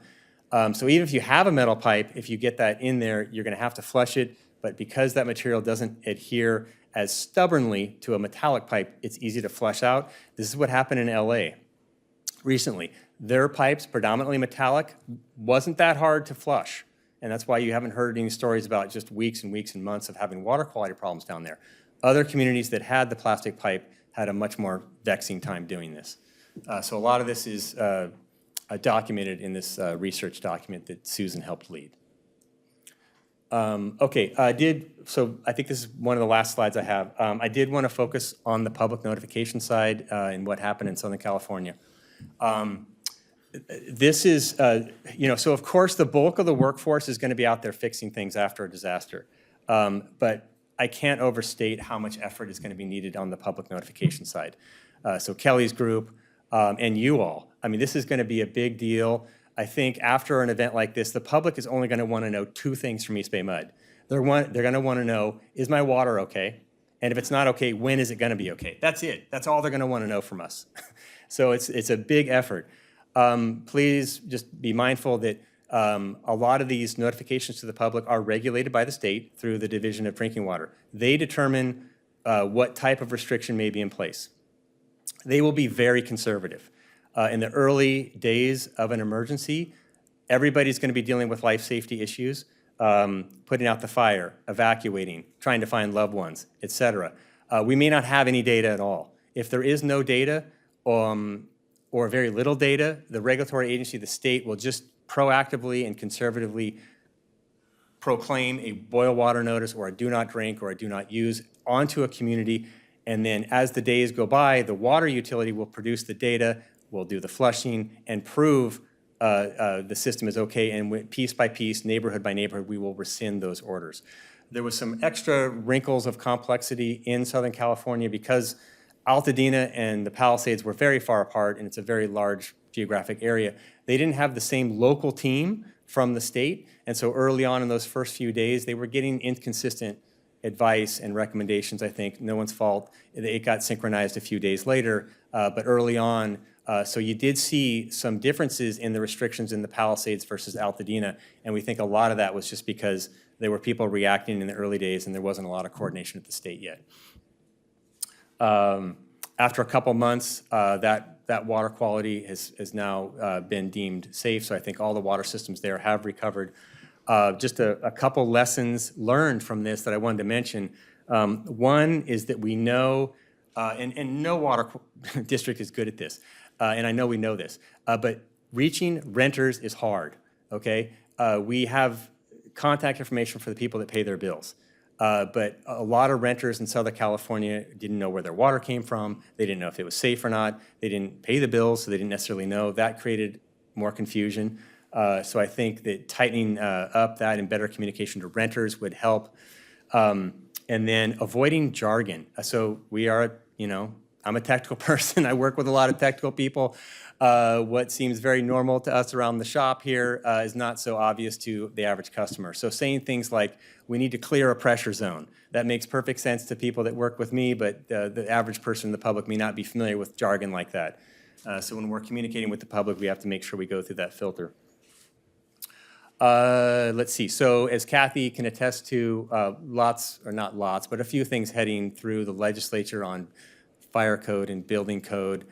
So even if you have a metal pipe, if you get that in there, you're going to have to flush it. But because that material doesn't adhere as stubbornly to a metallic pipe, it's easy to flush out. This is what happened in LA recently. Their pipes, predominantly metallic, wasn't that hard to flush. And that's why you haven't heard any stories about just weeks and weeks and months of having water quality problems down there. Other communities that had the plastic pipe had a much more vexing time doing this. So a lot of this is documented in this research document that Susan helped lead. So I think this is one of the last slides I have. I did want to focus on the public notification side and what happened in Southern California. This is, so of course the bulk of the workforce is going to be out there fixing things after a disaster. But I can't overstate how much effort is going to be needed on the public notification side. So Kelly's group and you all, I mean, this is going to be a big deal. I think after an event like this, the public is only going to want to know two things from East Bay Mud. They're going to want to know, is my water okay? And if it's not okay, when is it going to be okay? That's it. That's all they're going to want to know from us. So it's a big effort. Please just be mindful that a lot of these notifications to the public are regulated by the state through the Division of Drinking Water. They determine what type of restriction may be in place. They will be very conservative. In the early days of an emergency, everybody's going to be dealing with life safety issues, putting out the fire, evacuating, trying to find loved ones, et cetera. We may not have any data at all. If there is no data, or very little data, the regulatory agency, the state, will just proactively and conservatively proclaim a boil water notice or a do not drink or a do not use onto a community. And then as the days go by, the water utility will produce the data, will do the flushing, and prove the system is okay. And piece by piece, neighborhood by neighborhood, we will rescind those orders. There was some extra wrinkles of complexity in Southern California because Altadena and the Palisades were very far apart, and it's a very large geographic area. They didn't have the same local team from the state, and so early on in those first few days, they were getting inconsistent advice and recommendations, I think. No one's fault. It got synchronized a few days later, but early on, so you did see some differences in the restrictions in the Palisades versus Altadena, and we think a lot of that was just because there were people reacting in the early days and there wasn't a lot of coordination at the state yet. After a couple months, that water quality has now been deemed safe, so I think all the water systems there have recovered. Just a couple lessons learned from this that I wanted to mention. One is that we know, and no water district is good at this, and I know we know this, but reaching renters is hard, okay? We have contact information for the people that pay their bills. But a lot of renters in Southern California didn't know where their water came from. They didn't know if it was safe or not. They didn't pay the bills, so they didn't necessarily know. That created more confusion. So I think that tightening up that and better communication to renters would help. And then avoiding jargon. So we are, I'm a technical person. I work with a lot of technical people. What seems very normal to us around the shop here is not so obvious to the average customer. So saying things like, we need to clear a pressure zone. That makes perfect sense to people that work with me, but the average person in the public may not be familiar with jargon like that. So when we're communicating with the public, we have to make sure we go through that filter. Let's see. So as Kathy can attest to, lots, or not lots, but a few things heading through the legislature on fire code and building code.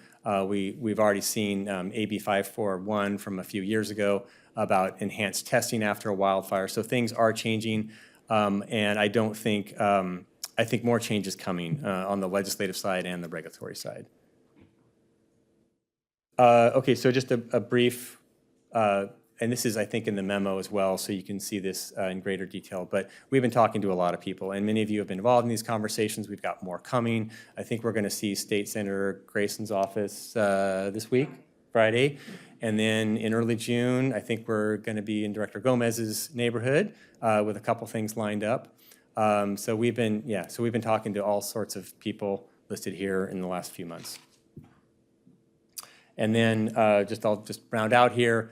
We've already seen AB 541 from a few years ago about enhanced testing after a wildfire. So things are changing, and I don't think, I think more change is coming on the legislative side and the regulatory side. Okay, so just a brief, and this is, I think, in the memo as well, so you can see this in greater detail. But we've been talking to a lot of people, and many of you have been involved in these conversations. We've got more coming. I think we're going to see State Senator Grayson's office this week, Friday. And then in early June, I think we're going to be in Director Gomez's neighborhood with a couple things lined up. So we've been talking to all sorts of people listed here in the last few months. And then I'll just round out here.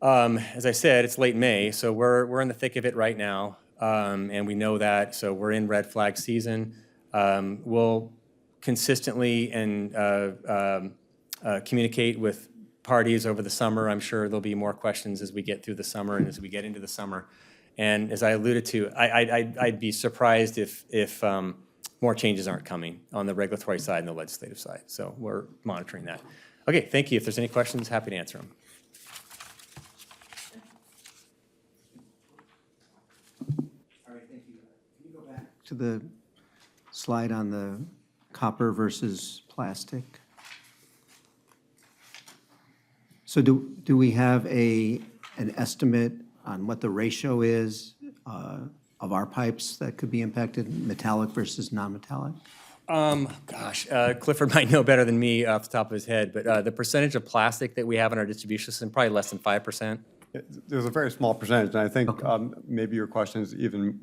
As I said, it's late May, so we're in the thick of it right now, and we know that, so we're in red flag season. We'll consistently and communicate with parties over the summer. I'm sure there'll be more questions as we get through the summer and as we get into the summer. And as I alluded to, I'd be surprised if more changes aren't coming on the regulatory side and the legislative side. So we're monitoring that. Okay, thank you. If there's any questions, happy to answer them. To the slide on the copper versus plastic. So do we have an estimate on what the ratio is of our pipes that could be impacted, metallic versus non-metallic? Clifford might know better than me off the top of his head, but the percentage of plastic that we have in our distribution system, probably less than 5%. There's a very small percentage, and I think maybe your question is even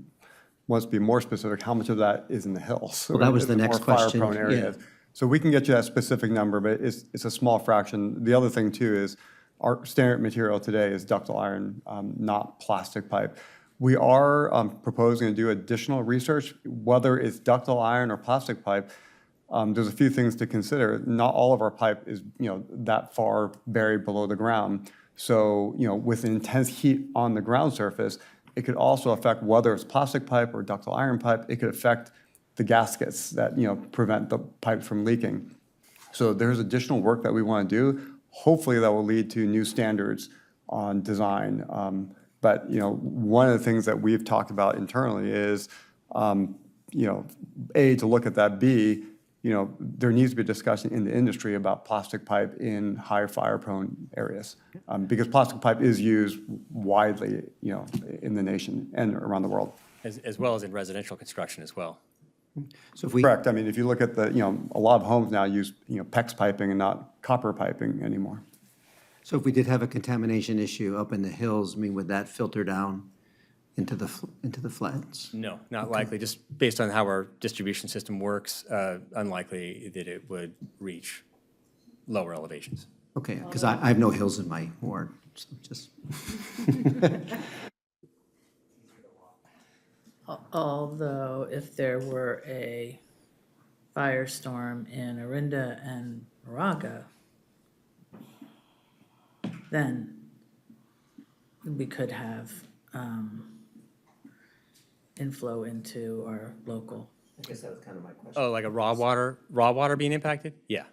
wants to be more specific, how much of that is in the hills? Well, that was the next question. More fire-prone areas. Yeah. So we can get you that specific number, but it's a small fraction. The other thing, too, is our standard material today is ductile iron, not plastic pipe. We are proposing to do additional research, whether it's ductile iron or plastic pipe. There's a few things to consider. Not all of our pipe is, that far buried below the ground. So, with intense heat on the ground surface, it could also affect whether it's plastic pipe or ductile iron pipe. It could affect the gaskets that prevent the pipe from leaking. So there's additional work that we want to do. Hopefully that will lead to new standards on design. But one of the things that we've talked about internally is, A, to look at that. B, there needs to be a discussion in the industry about plastic pipe in high fire-prone areas. Because plastic pipe is used widely, in the nation and around the world. As well as in residential construction as well. So if we, Correct. I mean, if you look at a lot of homes now use, PEX piping and not copper piping anymore. so if we did have a contamination issue up in the hills, would that filter down into the flats? No, not likely, just based on how our distribution system works, unlikely that it would reach lower elevations. Okay, because I have no hills in my ward, so just. Although if there were a firestorm in Orinda and Moraga, then we could have inflow into our local. I guess that was kind of my question. Oh, like a raw water being impacted? Yeah.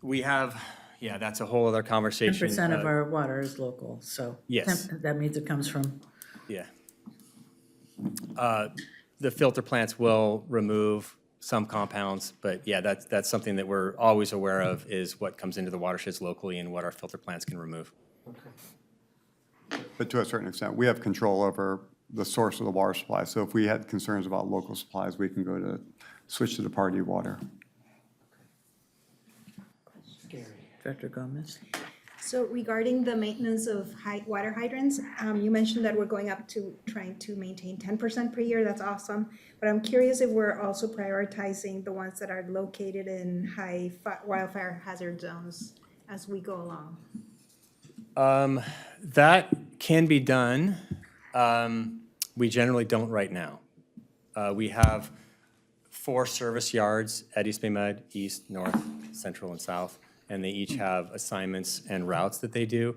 We have, that's a whole other conversation. 10% of our water is local, so. Yes. That means it comes from. Yeah. The filter plants will remove some compounds, but yeah, that's something that we're always aware of, is what comes into the watersheds locally and what our filter plants can remove. But to a certain extent, we have control over the source of the water supply. So if we had concerns about local supplies, we can switch to the party water. Director Gomez? So regarding the maintenance of water hydrants, you mentioned that we're going up to trying to maintain 10% per year. That's awesome. But I'm curious if we're also prioritizing the ones that are located in high wildfire hazard zones as we go along. That can be done. We generally don't right now. We have 4 service yards at EBMUD, east, north, central, and south, and they each have assignments and routes that they do.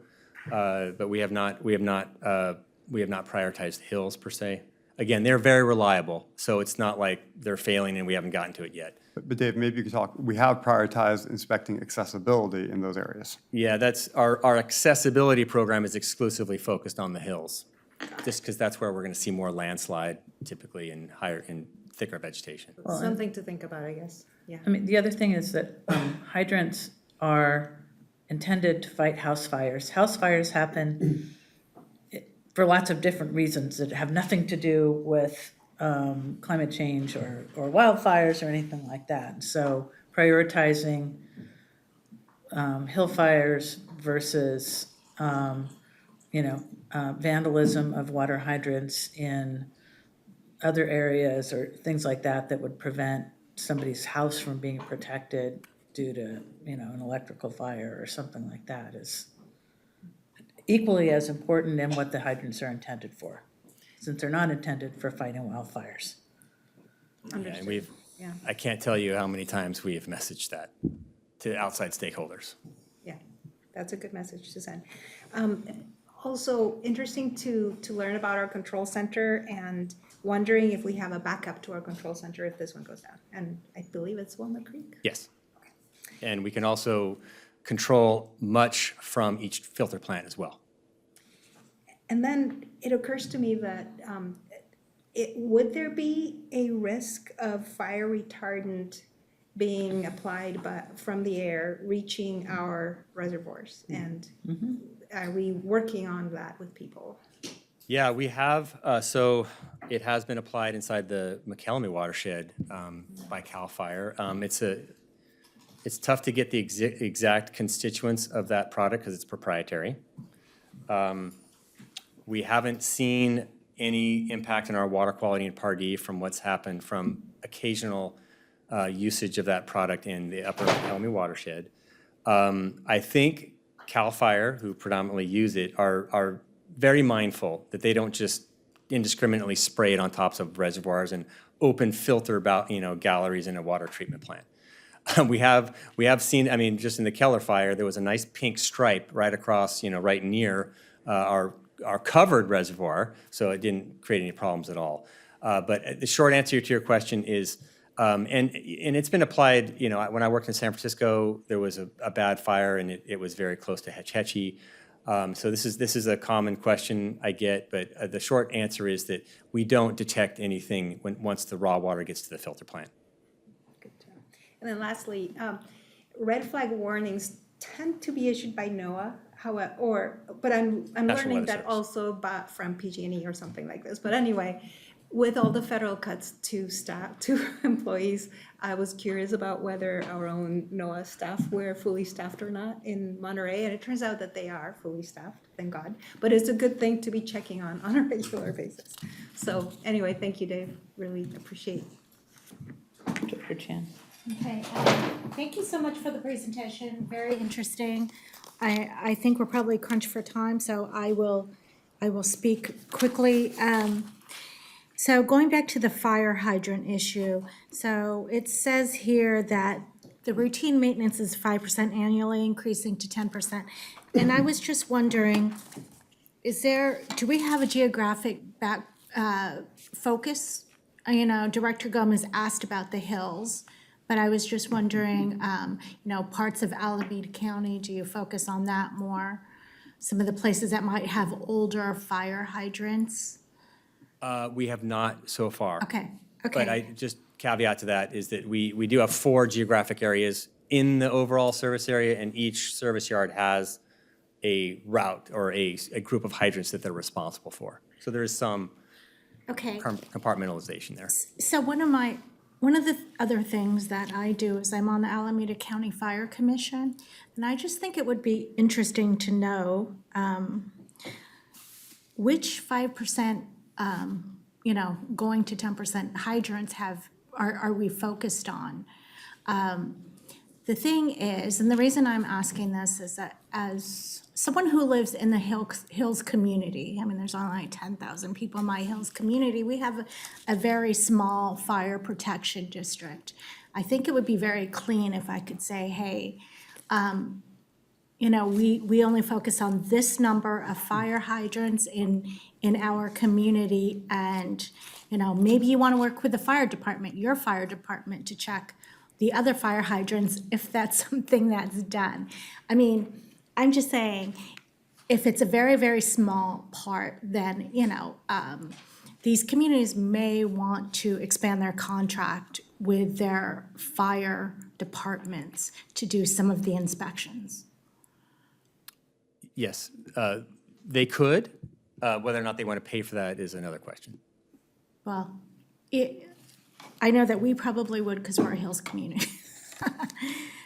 But we have not prioritized hills per se. Again, they're very reliable, so it's not like they're failing and we haven't gotten to it yet. But Dave, maybe you could talk, we have prioritized inspecting accessibility in those areas. Yeah, that's our accessibility program is exclusively focused on the hills, just because that's where we're going to see more landslide typically and thicker vegetation. Well, Something to think about, I guess. Yeah. I mean, the other thing is that hydrants are intended to fight house fires. House fires happen for lots of different reasons that have nothing to do with climate change or wildfires or anything like that. So prioritizing hill fires versus, vandalism of water hydrants in other areas or things like that that would prevent somebody's house from being protected due to, an electrical fire or something like that is equally as important in what the hydrants are intended for, since they're not intended for fighting wildfires. Yeah, and I can't tell you how many times we have messaged that to outside stakeholders. Yeah, that's a good message to send. Also, interesting to learn about our control center and wondering if we have a backup to our control center if this one goes down. And I believe it's Walnut Creek. Yes. And we can also control much from each filter plant as well. And then it occurs to me that would there be a risk of fire retardant being applied from the air reaching our reservoirs? And are we working on that with people? Yeah, we have. So it has been applied inside the McElmy watershed by CAL FIRE. It's tough to get the exact constituents of that product because it's proprietary. We haven't seen any impact in our water quality in Pardee from what's happened from occasional usage of that product in the upper McElmy watershed. I think CAL FIRE, who predominantly use it, are very mindful that they don't just indiscriminately spray it on tops of reservoirs and open filter galleries in a water treatment plant. We have seen, just in the Keller fire, there was a nice pink stripe right across, right near our covered reservoir, so it didn't create any problems at all. But the short answer to your question is, and it's been applied, when I worked in San Francisco, there was a bad fire and it was very close to Hetch Hetchy. So this is a common question I get, but the short answer is that we don't detect anything once the raw water gets to the filter plant. And then lastly, red flag warnings tend to be issued by NOAA, but I'm National learning Weather that Service. also from PG&E or something like this. But anyway, with all the federal cuts to staff, to employees, I was curious about whether our own NOAA staff were fully staffed or not in Monterey, and it turns out that they are fully staffed, thank God. But it's a good thing to be checking on a regular basis. So anyway, thank you, Dave. Really appreciate it. Director Chan. Okay, thank you so much for the presentation, very interesting. I think we're probably crunched for time, so I will speak quickly. So going back to the fire hydrant issue, so it says here that the routine maintenance is 5% annually, increasing to 10%. And I was just wondering, do we have a geographic focus? You know, Director Gomez asked about the hills, but I was just wondering, parts of Alameda County, do you focus on that more? Some of the places that might have older fire hydrants? We have not so far. Okay. But I just caveat to that is that we do have 4 geographic areas in the overall service area, and each service yard has a route or a group of hydrants that they're responsible for. So there is some compartmentalization there. So one of the other things that I do is I'm on the Alameda County Fire Commission, and I just think it would be interesting to know which 5%, going to 10% hydrants are we focused on. The thing is, and the reason I'm asking this is that as someone who lives in the Hills community, I mean, there's only like 10,000 people in my Hills community, we have a very small fire protection district. I think it would be very clean if I could say, hey, we only focus on this number of fire hydrants in our community, and maybe you want to work with the fire department, your fire department, to check the other fire hydrants if that's something that's done. I mean, I'm just saying, if it's a very, very small part, then, these communities may want to expand their contract with their fire departments to do some of the inspections. Yes, they could. Whether or not they want to pay for that is another question. Well, I know that we probably would because we're a Hills community.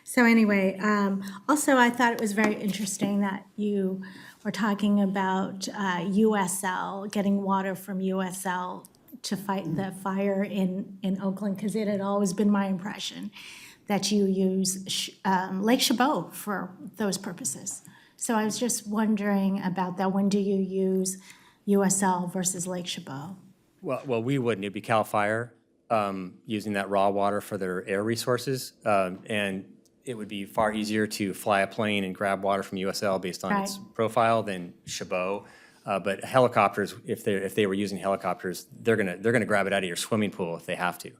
So anyway, also I thought it was very interesting that you were talking about USL, getting water from USL to fight the fire in Oakland, because it had always been my impression that you use Lake Chabot for those purposes. So I was just wondering about that. When do you use USL versus Lake Chabot? Well, we wouldn't. It'd be CAL FIRE using that raw water for their air resources. And it would be far easier to fly a plane and grab water from USL based on its profile than Chabot. But helicopters, if they were using helicopters, they're gonna grab it out of your swimming pool if they have to.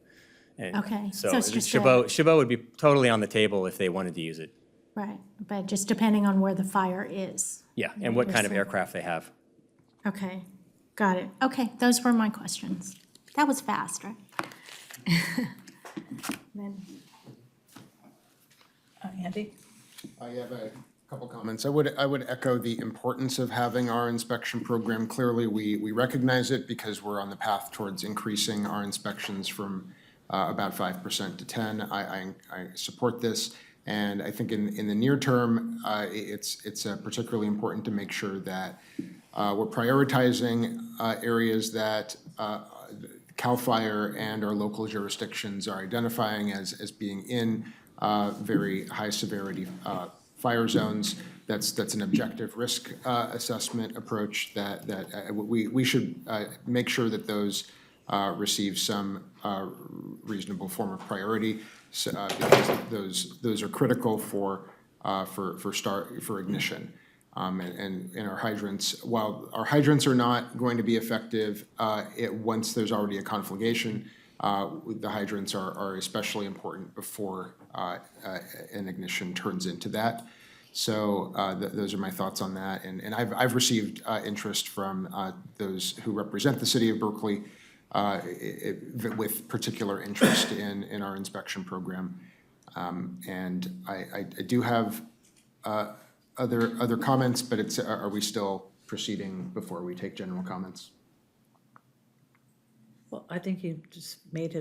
And Okay, so so it's just Chabot would be totally on the table if they wanted to use it. Right, but just depending on where the fire is. Yeah, and what kind of aircraft they have. Okay, got it. Okay, those were my questions. That was fast, right? Then, Andy? I have a couple comments. I would echo the importance of having our inspection program. Clearly, we recognize it because we're on the path towards increasing our inspections from about 5% to 10. I support this, and I think in the near term, it's particularly important to make sure that we're prioritizing areas that CAL FIRE and our local jurisdictions are identifying as being in very high severity fire zones. That's an objective risk assessment approach that we should make sure that those receive some reasonable form of priority, because those are critical for ignition. And our hydrants, while our hydrants are not going to be effective once there's already a conflagration, the hydrants are especially important before an ignition turns into that. So those are my thoughts on that. And I've received interest from those who represent the city of Berkeley with particular interest in our inspection program. And I do have other comments, but are we still proceeding before we take general comments? Well, I think he just made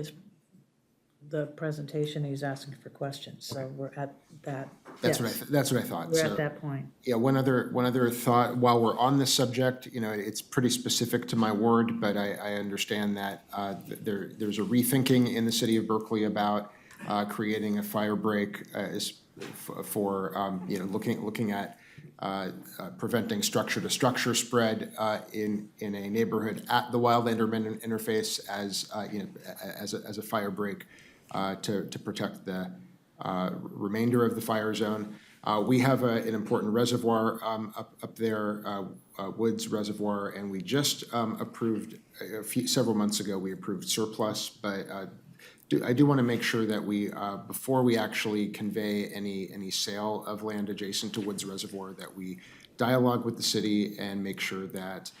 the presentation, he's asking for questions, so we're at that. That's yes. that's what I thought. We're So, at that point. Yeah, one other thought, while we're on this subject, it's pretty specific to my ward, but I understand that there's a rethinking in the city of Berkeley about creating a fire break for looking at preventing structure-to-structure spread in a neighborhood at the Wildfire interface as a fire break to protect the remainder of the fire zone. We have an important reservoir up there, Woods Reservoir, and we just approved several months ago. We approved surplus, but I do want to make sure that we, before we actually convey any sale of land adjacent to Woods Reservoir, that we dialogue with the city and make sure that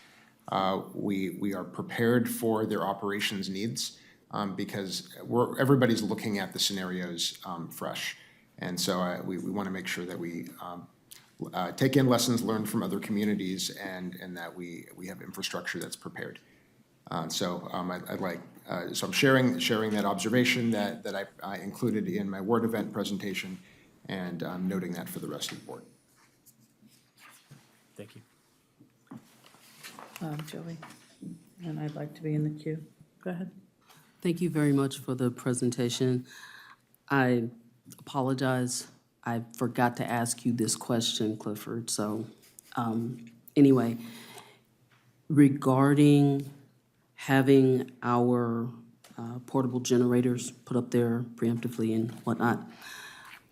we are prepared for their operations needs, because everybody's looking at the scenarios fresh. And so we want to make sure that we take in lessons learned from other communities and that we have infrastructure that's prepared. So I'm sharing that observation that I included in my ward event presentation, and noting that for the rest of the board. Thank you. Joey, and I'd like to be in the queue. Go ahead. Thank you very much for the presentation. I apologize. I forgot to ask you this question, Clifford. So anyway, regarding having our portable generators put up there preemptively and whatnot,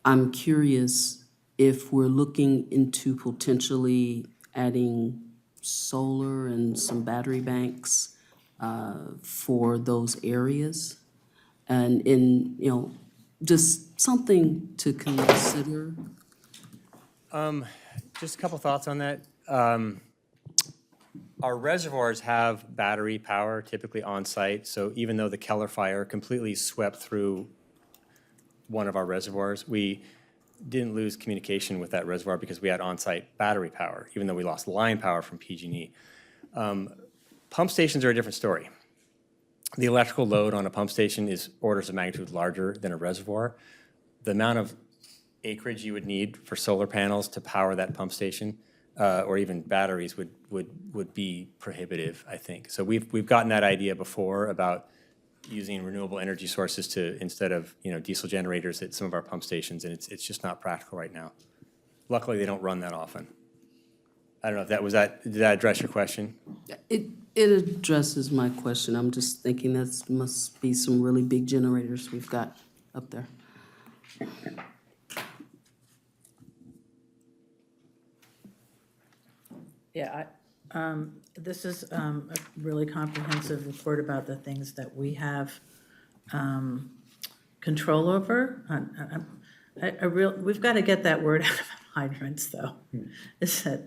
I'm curious if we're looking into potentially adding solar and some battery banks for those areas, and just something to consider. Just a couple thoughts on that. Our reservoirs have battery power typically on site, so even though the Keller fire completely swept through one of our reservoirs, we didn't lose communication with that reservoir because we had on-site battery power, even though we lost line power from PG&E. Pump stations are a different story. The electrical load on a pump station is orders of magnitude larger than a reservoir. The amount of acreage you would need for solar panels to power that pump station, or even batteries, would be prohibitive, I think. So we've gotten that idea before about using renewable energy sources instead of diesel generators at some of our pump stations, and it's just not practical right now. Luckily, they don't run that often. I don't know if did that address your question? It addresses my question. I'm just thinking that must be some really big generators we've got up there. Yeah, this is a really comprehensive report about the things that we have control over. We've got to get that word out of hydrants, though. Is that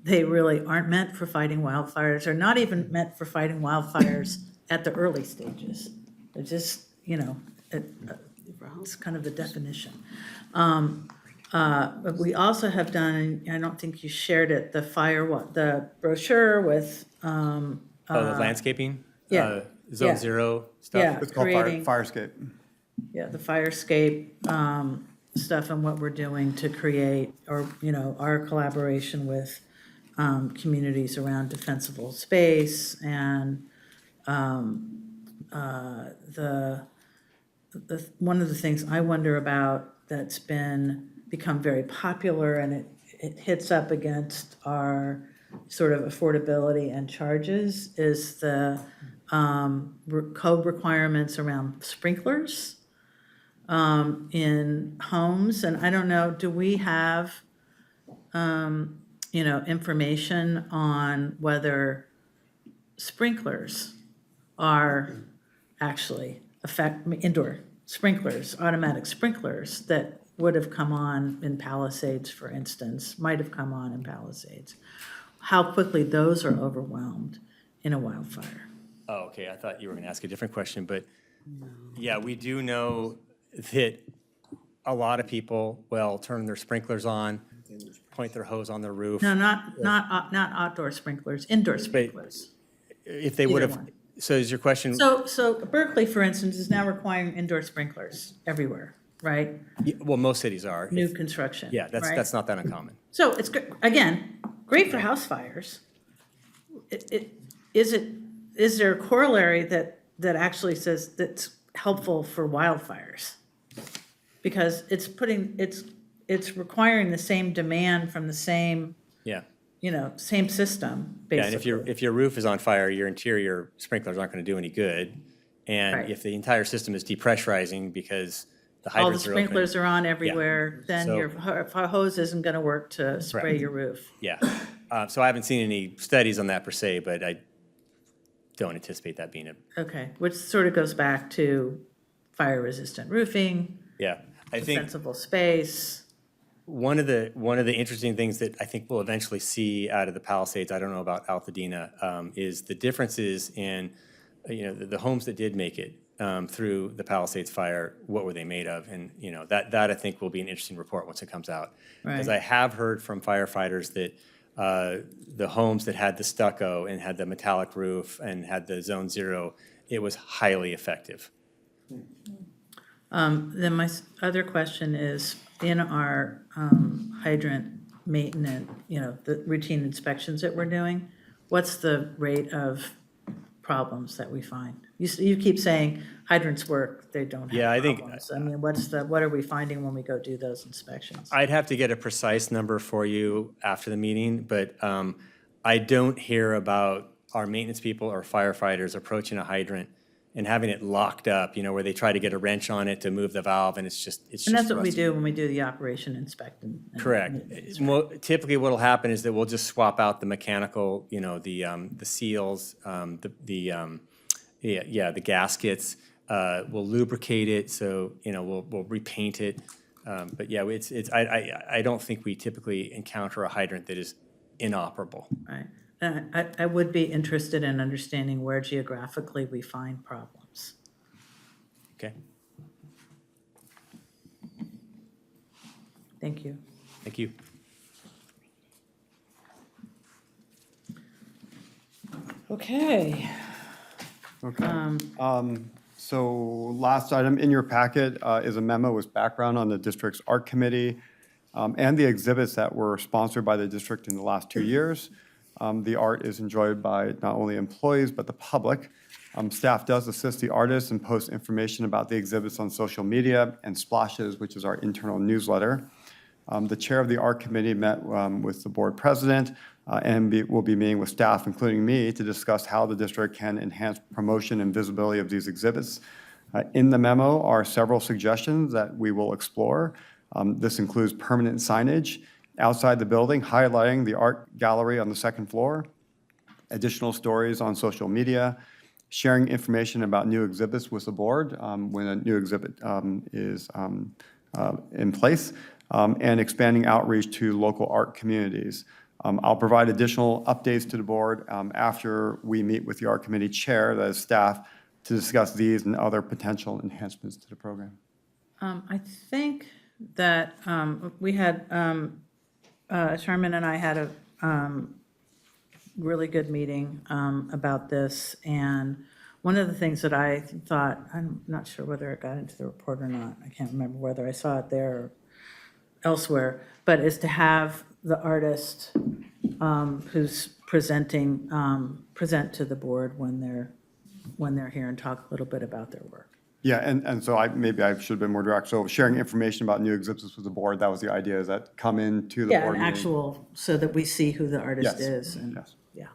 they really aren't meant for fighting wildfires, or not even meant for fighting wildfires at the early stages. They're just, it's kind of the definition. But we also have done, I don't think you shared it, the brochure with. The landscaping? Yeah. Zone Zero stuff? Yeah, It's called Firescape. Yeah, the Firescape stuff and what we're doing to create, or, our collaboration with communities around defensible space, and one of the things I wonder about that's become very popular, and it hits up against our sort of affordability and charges, is the code requirements around sprinklers in homes. And I don't know, do we have information on whether sprinklers are actually indoor sprinklers, automatic sprinklers that would have come on in Palisades, for instance, might have come on in Palisades, how quickly those are overwhelmed in a wildfire. Oh, okay, I thought you were gonna ask a different question, but yeah, we do know that a lot of people will turn their sprinklers on, point their hose on their roof. No, not outdoor sprinklers, indoor sprinklers. If they would Either have, one. so is your question? So Berkeley, for instance, is now requiring indoor sprinklers everywhere, right? Yeah, well, most cities are. New construction. Yeah, right? that's not that uncommon. So it's, again, great for house fires. Is there a corollary that actually says that's helpful for wildfires? Because it's requiring the same demand from the same, Yeah. same system, Yeah, basically. and if your roof is on fire, your interior sprinklers aren't gonna do any good. And Right. if the entire system is depressurizing because the All the hydrants are open. sprinklers are on everywhere, then So- your hose isn't gonna work to spray Correct. your roof. Yeah, so I haven't seen any studies on that per se, but I don't anticipate that being Okay, which sort of goes back to fire-resistant roofing, yeah. I a think sensible space. one of the interesting things that I think we'll eventually see out of the Palisades, I don't know about Altadena, is the differences in, the homes that did make it through the Palisades fire, what were they made of? And, that I think will be an interesting report once it comes out. Because Right. I have heard from firefighters that the homes that had the stucco and had the metallic roof and had the zone zero, it was highly effective. Then my other question is, in our hydrant maintenance, the routine inspections that we're doing, what's the rate of problems that we find? You keep saying hydrants work, they don't Yeah, I have think- problems. I mean, what are we finding when we go do those inspections? I'd have to get a precise number for you after the meeting, but I don't hear about our maintenance people or firefighters approaching a hydrant and having it locked up, where they try to get a wrench on it to move the valve, and it's just And that's what we rusty. do when we do the operation inspect. Correct. Well, typically what'll happen is that we'll just swap out the mechanical, the seals, the gaskets. We'll lubricate it, so, we'll repaint it. But yeah, I don't think we typically encounter a hydrant that is inoperable. Right. I would be interested in understanding where geographically we find problems. Okay, Thank you. thank you. Okay. Okay. So last item in your packet is a memo with background on the district's art committee and the exhibits that were sponsored by the district in the last 2 years. The art is enjoyed by not only employees, but the public. Staff does assist the artists and posts information about the exhibits on social media and Splashes, which is our internal newsletter. The chair of the art committee met with the board president and will be meeting with staff, including me, to discuss how the district can enhance promotion and visibility of these exhibits. In the memo are several suggestions that we will explore. This includes permanent signage outside the building highlighting the art gallery on the second floor, additional stories on social media, sharing information about new exhibits with the board when a new exhibit is in place, and expanding outreach to local art communities. I'll provide additional updates to the board after we meet with the art committee chair, that is staff, to discuss these and other potential enhancements to the program. I think that we had, Sherman and I had a really good meeting about this, and one of the things that I thought, I'm not sure whether it got into the report or not, I can't remember whether I saw it there or elsewhere, but is to have the artist who's presenting, present to the board when they're here and talk a little bit about their work. Yeah, and so maybe I should have been more direct. So sharing information about new exhibits with the board, that was the idea, is that come into the Yeah, board an meeting. actual, so that we see who the artist Yes, is. And yes. yeah.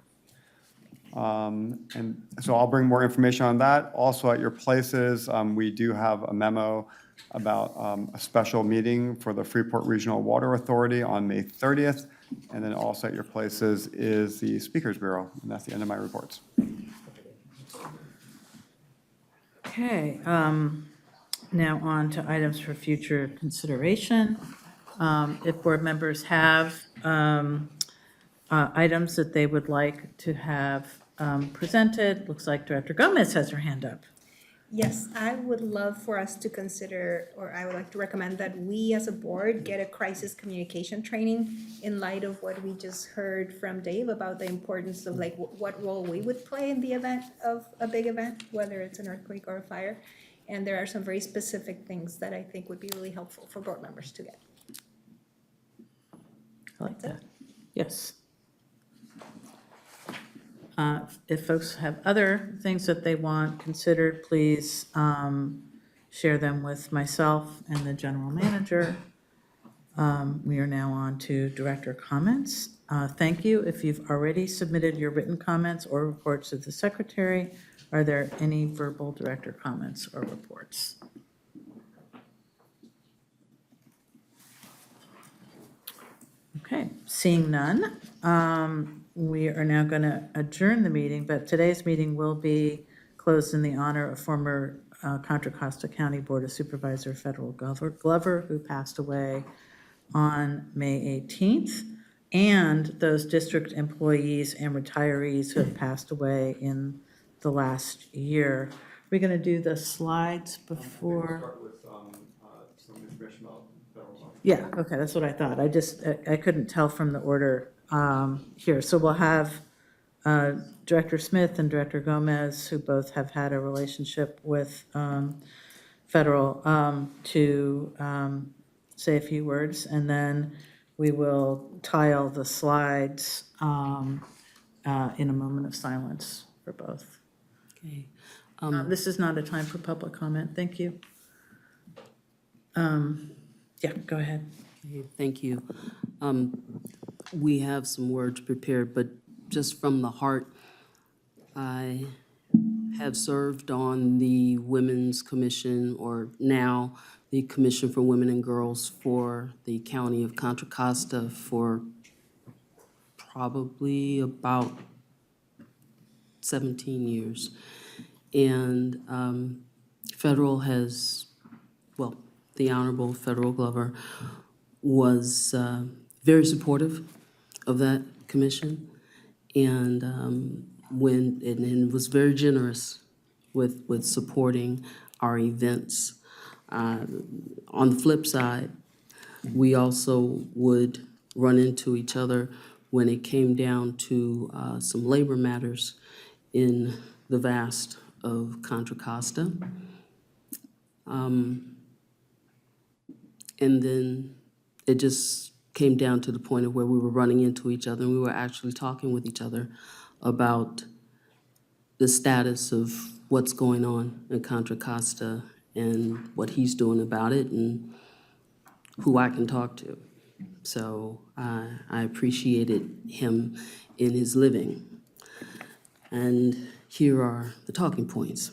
And so I'll bring more information on that. Also at your places, we do have a memo about a special meeting for the Freeport Regional Water Authority on May 30th. And then also at your places is the Speakers Bureau, and that's the end of my reports. Okay, now on to items for future consideration. If board members have items that they would like to have presented, looks like Director Gomez has her hand up. Yes, I would love for us to consider, or I would like to recommend that we as a board get a crisis communication training in light of what we just heard from Dave about the importance of like what role we would play in the event of a big event, whether it's an earthquake or a fire. And there are some very specific things that I think would be really helpful for board members to get. I like that. Yes. If folks have other things that they want considered, please share them with myself and the general manager. We are now on to director comments. Thank you. If you've already submitted your written comments or reports to the secretary, are there any verbal director comments or reports? Okay, seeing none, we are now going to adjourn the meeting, but today's meeting will be closed in the honor of former Contra Costa County Board of Supervisor Federal Glover, who passed away on May 18th, and those district employees and retirees who have passed away in the last year. We're going to do the slides before. Yeah, okay, that's what I thought. I couldn't tell from the order here. So we'll have Director Smith and Director Gomez, who both have had a relationship with Federal, to say a few words, and then we will tile the slides in a moment of silence for both. Okay. This is not a time for public comment. Thank you. Yeah, go ahead. Okay, thank you. We have some words prepared, but just from the heart, I have served on the Women's Commission, or now the Commission for Women and Girls for the County of Contra Costa for probably about 17 years. And Federal has, well, the Honorable Federal Glover was very supportive of that commission, and and was very generous with supporting our events. On the flip side, we also would run into each other when it came down to some labor matters in the vast of Contra Costa. And then it just came down to the point of where we were running into each other, and we were actually talking with each other about the status of what's going on in Contra Costa and what he's doing about it and who I can talk to. So I appreciated him in his living. And here are the talking points.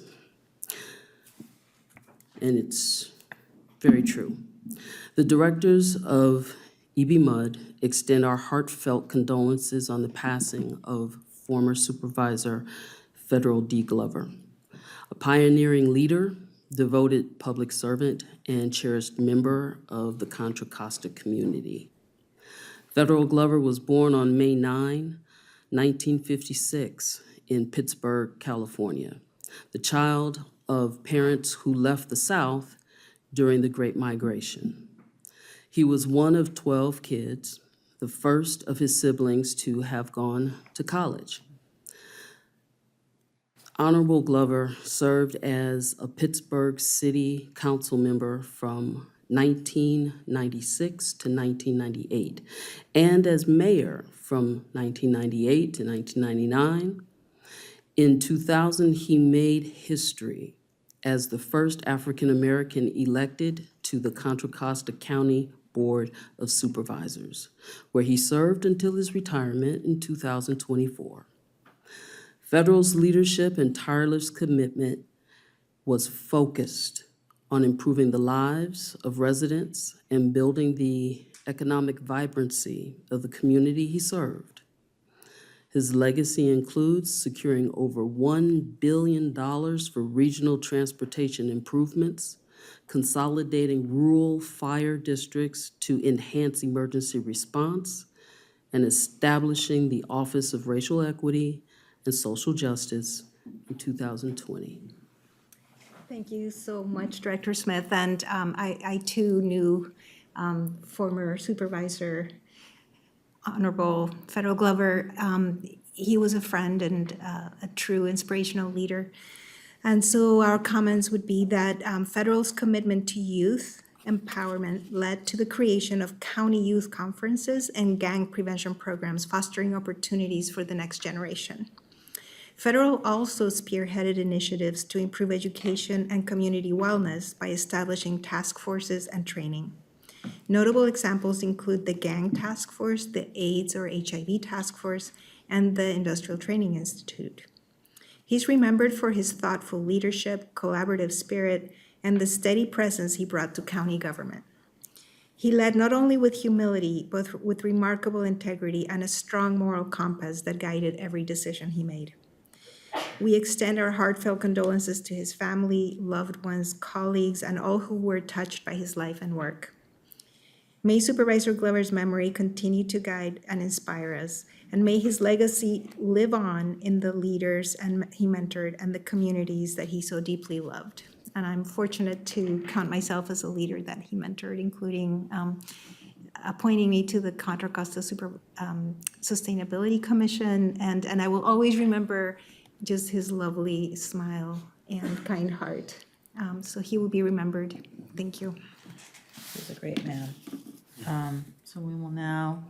And it's very true. The directors of EBMUD extend our heartfelt condolences on the passing of former Supervisor Federal D. Glover, a pioneering leader, devoted public servant, and cherished member of the Contra Costa community. Federal Glover was born on May 9, 1956, in Pittsburgh, California, the child of parents who left the South during the Great Migration. He was one of 12 kids, the first of his siblings to have gone to college. Honorable Glover served as a Pittsburgh City Council member from 1996 to 1998, and as mayor from 1998 to 1999. In 2000, he made history as the first African-American elected to the Contra Costa County Board of Supervisors, where he served until his retirement in 2024. Federal's leadership and tireless commitment was focused on improving the lives of residents and building the economic vibrancy of the community he served. His legacy includes securing over $1 billion for regional transportation improvements, consolidating rural fire districts to enhance emergency response, and establishing the Office of Racial Equity and Social Justice in 2020. Thank you so much, Director Smith. And I too knew former Supervisor Honorable Federal Glover. He was a friend and a true inspirational leader. And so our comments would be that Federal's commitment to youth empowerment led to the creation of county youth conferences and gang prevention programs, fostering opportunities for the next generation. Federal also spearheaded initiatives to improve education and community wellness by establishing task forces and training. Notable examples include the Gang Task Force, the AIDS or HIV Task Force, and the Industrial Training Institute. He's remembered for his thoughtful leadership, collaborative spirit, and the steady presence he brought to county government. He led not only with humility, but with remarkable integrity and a strong moral compass that guided every decision he made. We extend our heartfelt condolences to his family, loved ones, colleagues, and all who were touched by his life and work. May Supervisor Glover's memory continue to guide and inspire us, and may his legacy live on in the leaders he mentored and the communities that he so deeply loved. And I'm fortunate to count myself as a leader that he mentored, including appointing me to the Contra Costa Sustainability Commission, and I will always remember just his lovely smile and kind heart. So he will be remembered. Thank you. He's a great man. So we will now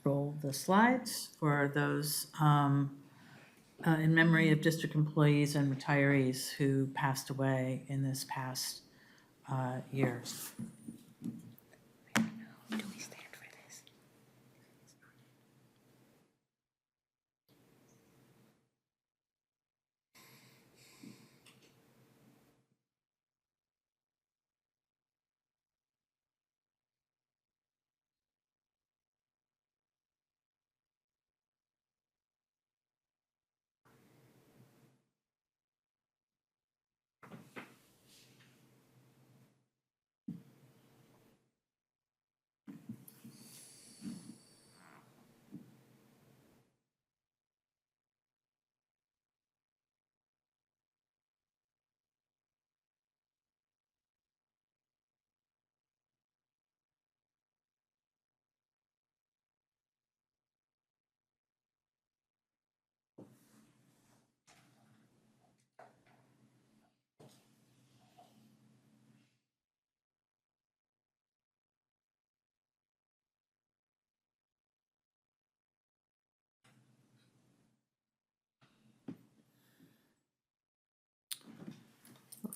roll the slides for those in memory of district employees and retirees who passed away in this past year.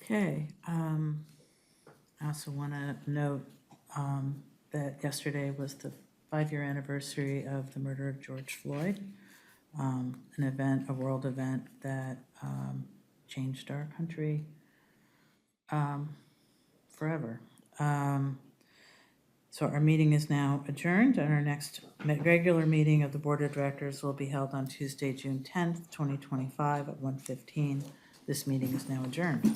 Okay, I also want to note that yesterday was the 5-year anniversary of the murder of George Floyd, an event, a world event that changed our country forever. So our meeting is now adjourned, and our next regular meeting of the Board of Directors will be held on Tuesday, June 10th, 2025 at 1:15. This meeting is now adjourned.